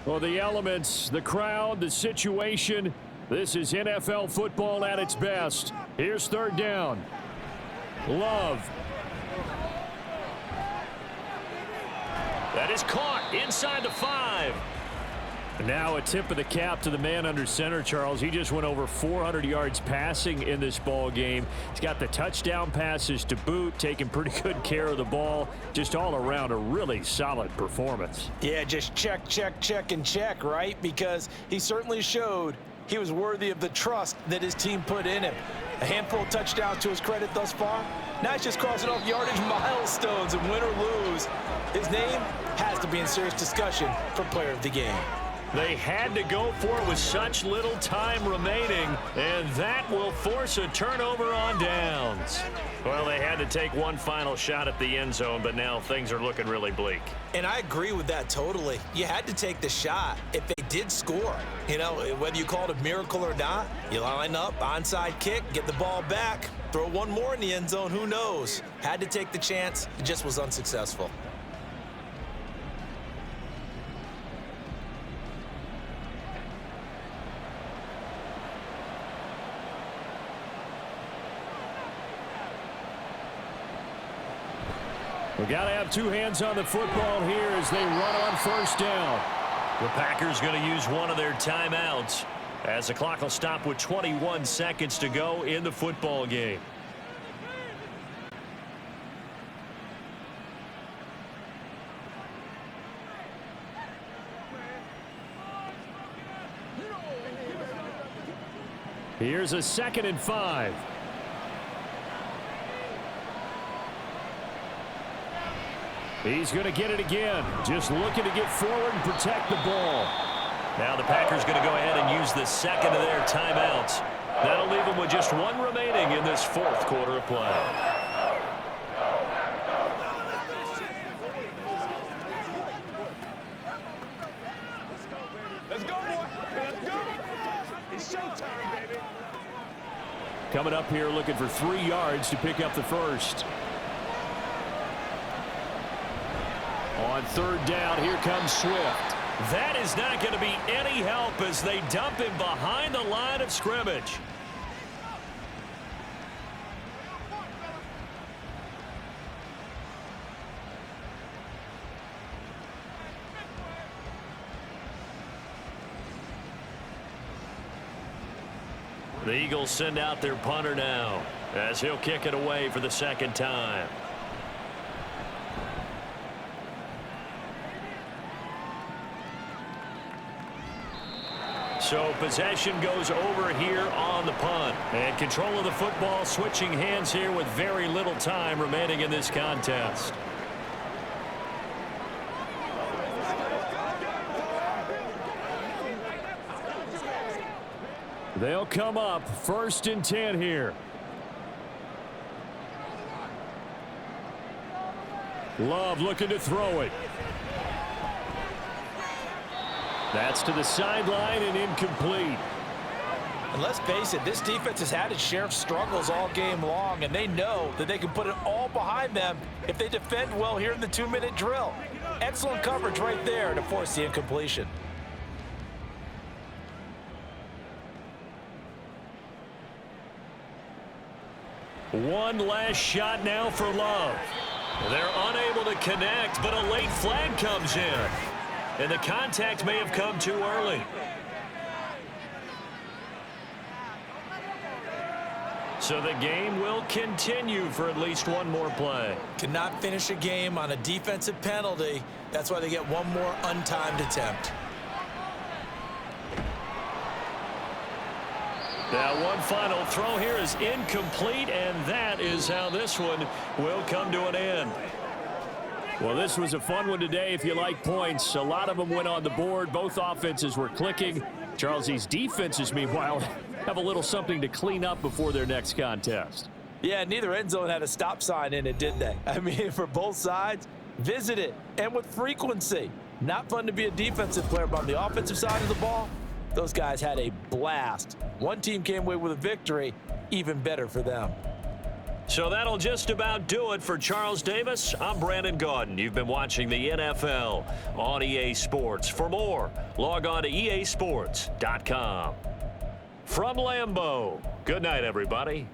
Well, the elements, the crowd, the situation, this is NFL football at its best. Here's 3rd down. Love. That is caught inside the 5. Now a tip of the cap to the man under center, Charles. He just went over 400 yards passing in this ball game. He's got the touchdown passes to boot, taking pretty good care of the ball. Just all around a really solid performance. Yeah, just check, and check, right? Because he certainly showed he was worthy of the trust that his team put in him. A handful of touchdowns to his credit thus far. Now he's just crossing off yardage milestones, and win or lose, his name has to be in serious discussion for player of the game. They had to go for it with such little time remaining, and that will force a turnover on downs. Well, they had to take one final shot at the end zone, but now things are looking really bleak. And I agree with that totally. You had to take the shot if they did score. You know, whether you call it a miracle or not, you line up, onside kick, get the ball back, throw one more in the end zone, who knows? Had to take the chance, it just was unsuccessful. We got to have 2 hands on the football here as they run on 1st down. The Packers going to use one of their timeouts as the clock will stop with 21 seconds to go in the football game. Here's a 2nd and 5. He's going to get it again. Just looking to get forward and protect the ball. Now the Packers going to go ahead and use the 2nd of their timeouts. That'll leave them with just 1 remaining in this 4th quarter of play. Let's go, boy. Let's go. It's showtime, baby. Coming up here looking for 3 yards to pick up the 1st. On 3rd down, here comes Swift. That is not going to be any help as they dump him behind the line of scrimmage. The Eagles send out their punter now as he'll kick it away for the 2nd time. So possession goes over here on the punt. And control of the football switching hands here with very little time remaining in this contest. They'll come up 1st and 10 here. Love looking to throw it. That's to the sideline and incomplete. And let's face it, this defense has had its share of struggles all game long, and they know that they can put it all behind them if they defend well here in the 2-minute drill. Excellent coverage right there to force the incompletion. One last shot now for Love. They're unable to connect, but a late flag comes in. And the contact may have come too early. So the game will continue for at least one more play. Cannot finish a game on a defensive penalty. That's why they get one more untimed attempt. Now one final throw here is incomplete, and that is how this one will come to an end. Well, this was a fun one today if you like points. A lot of them went on the board. Both offenses were clicking. Charles, these defenses, meanwhile, have a little something to clean up before their next contest. Yeah, neither end zone had a stop sign in it, did they? I mean, for both sides, visit it, and with frequency. Not fun to be a defensive player, but on the offensive side of the ball, those guys had a blast. One team came away with a victory, even better for them. So that'll just about do it for Charles Davis. I'm Brandon Gaudin. You've been watching the NFL on EA Sports. For more, log on to easports.com. From Lambeau, good night, everybody.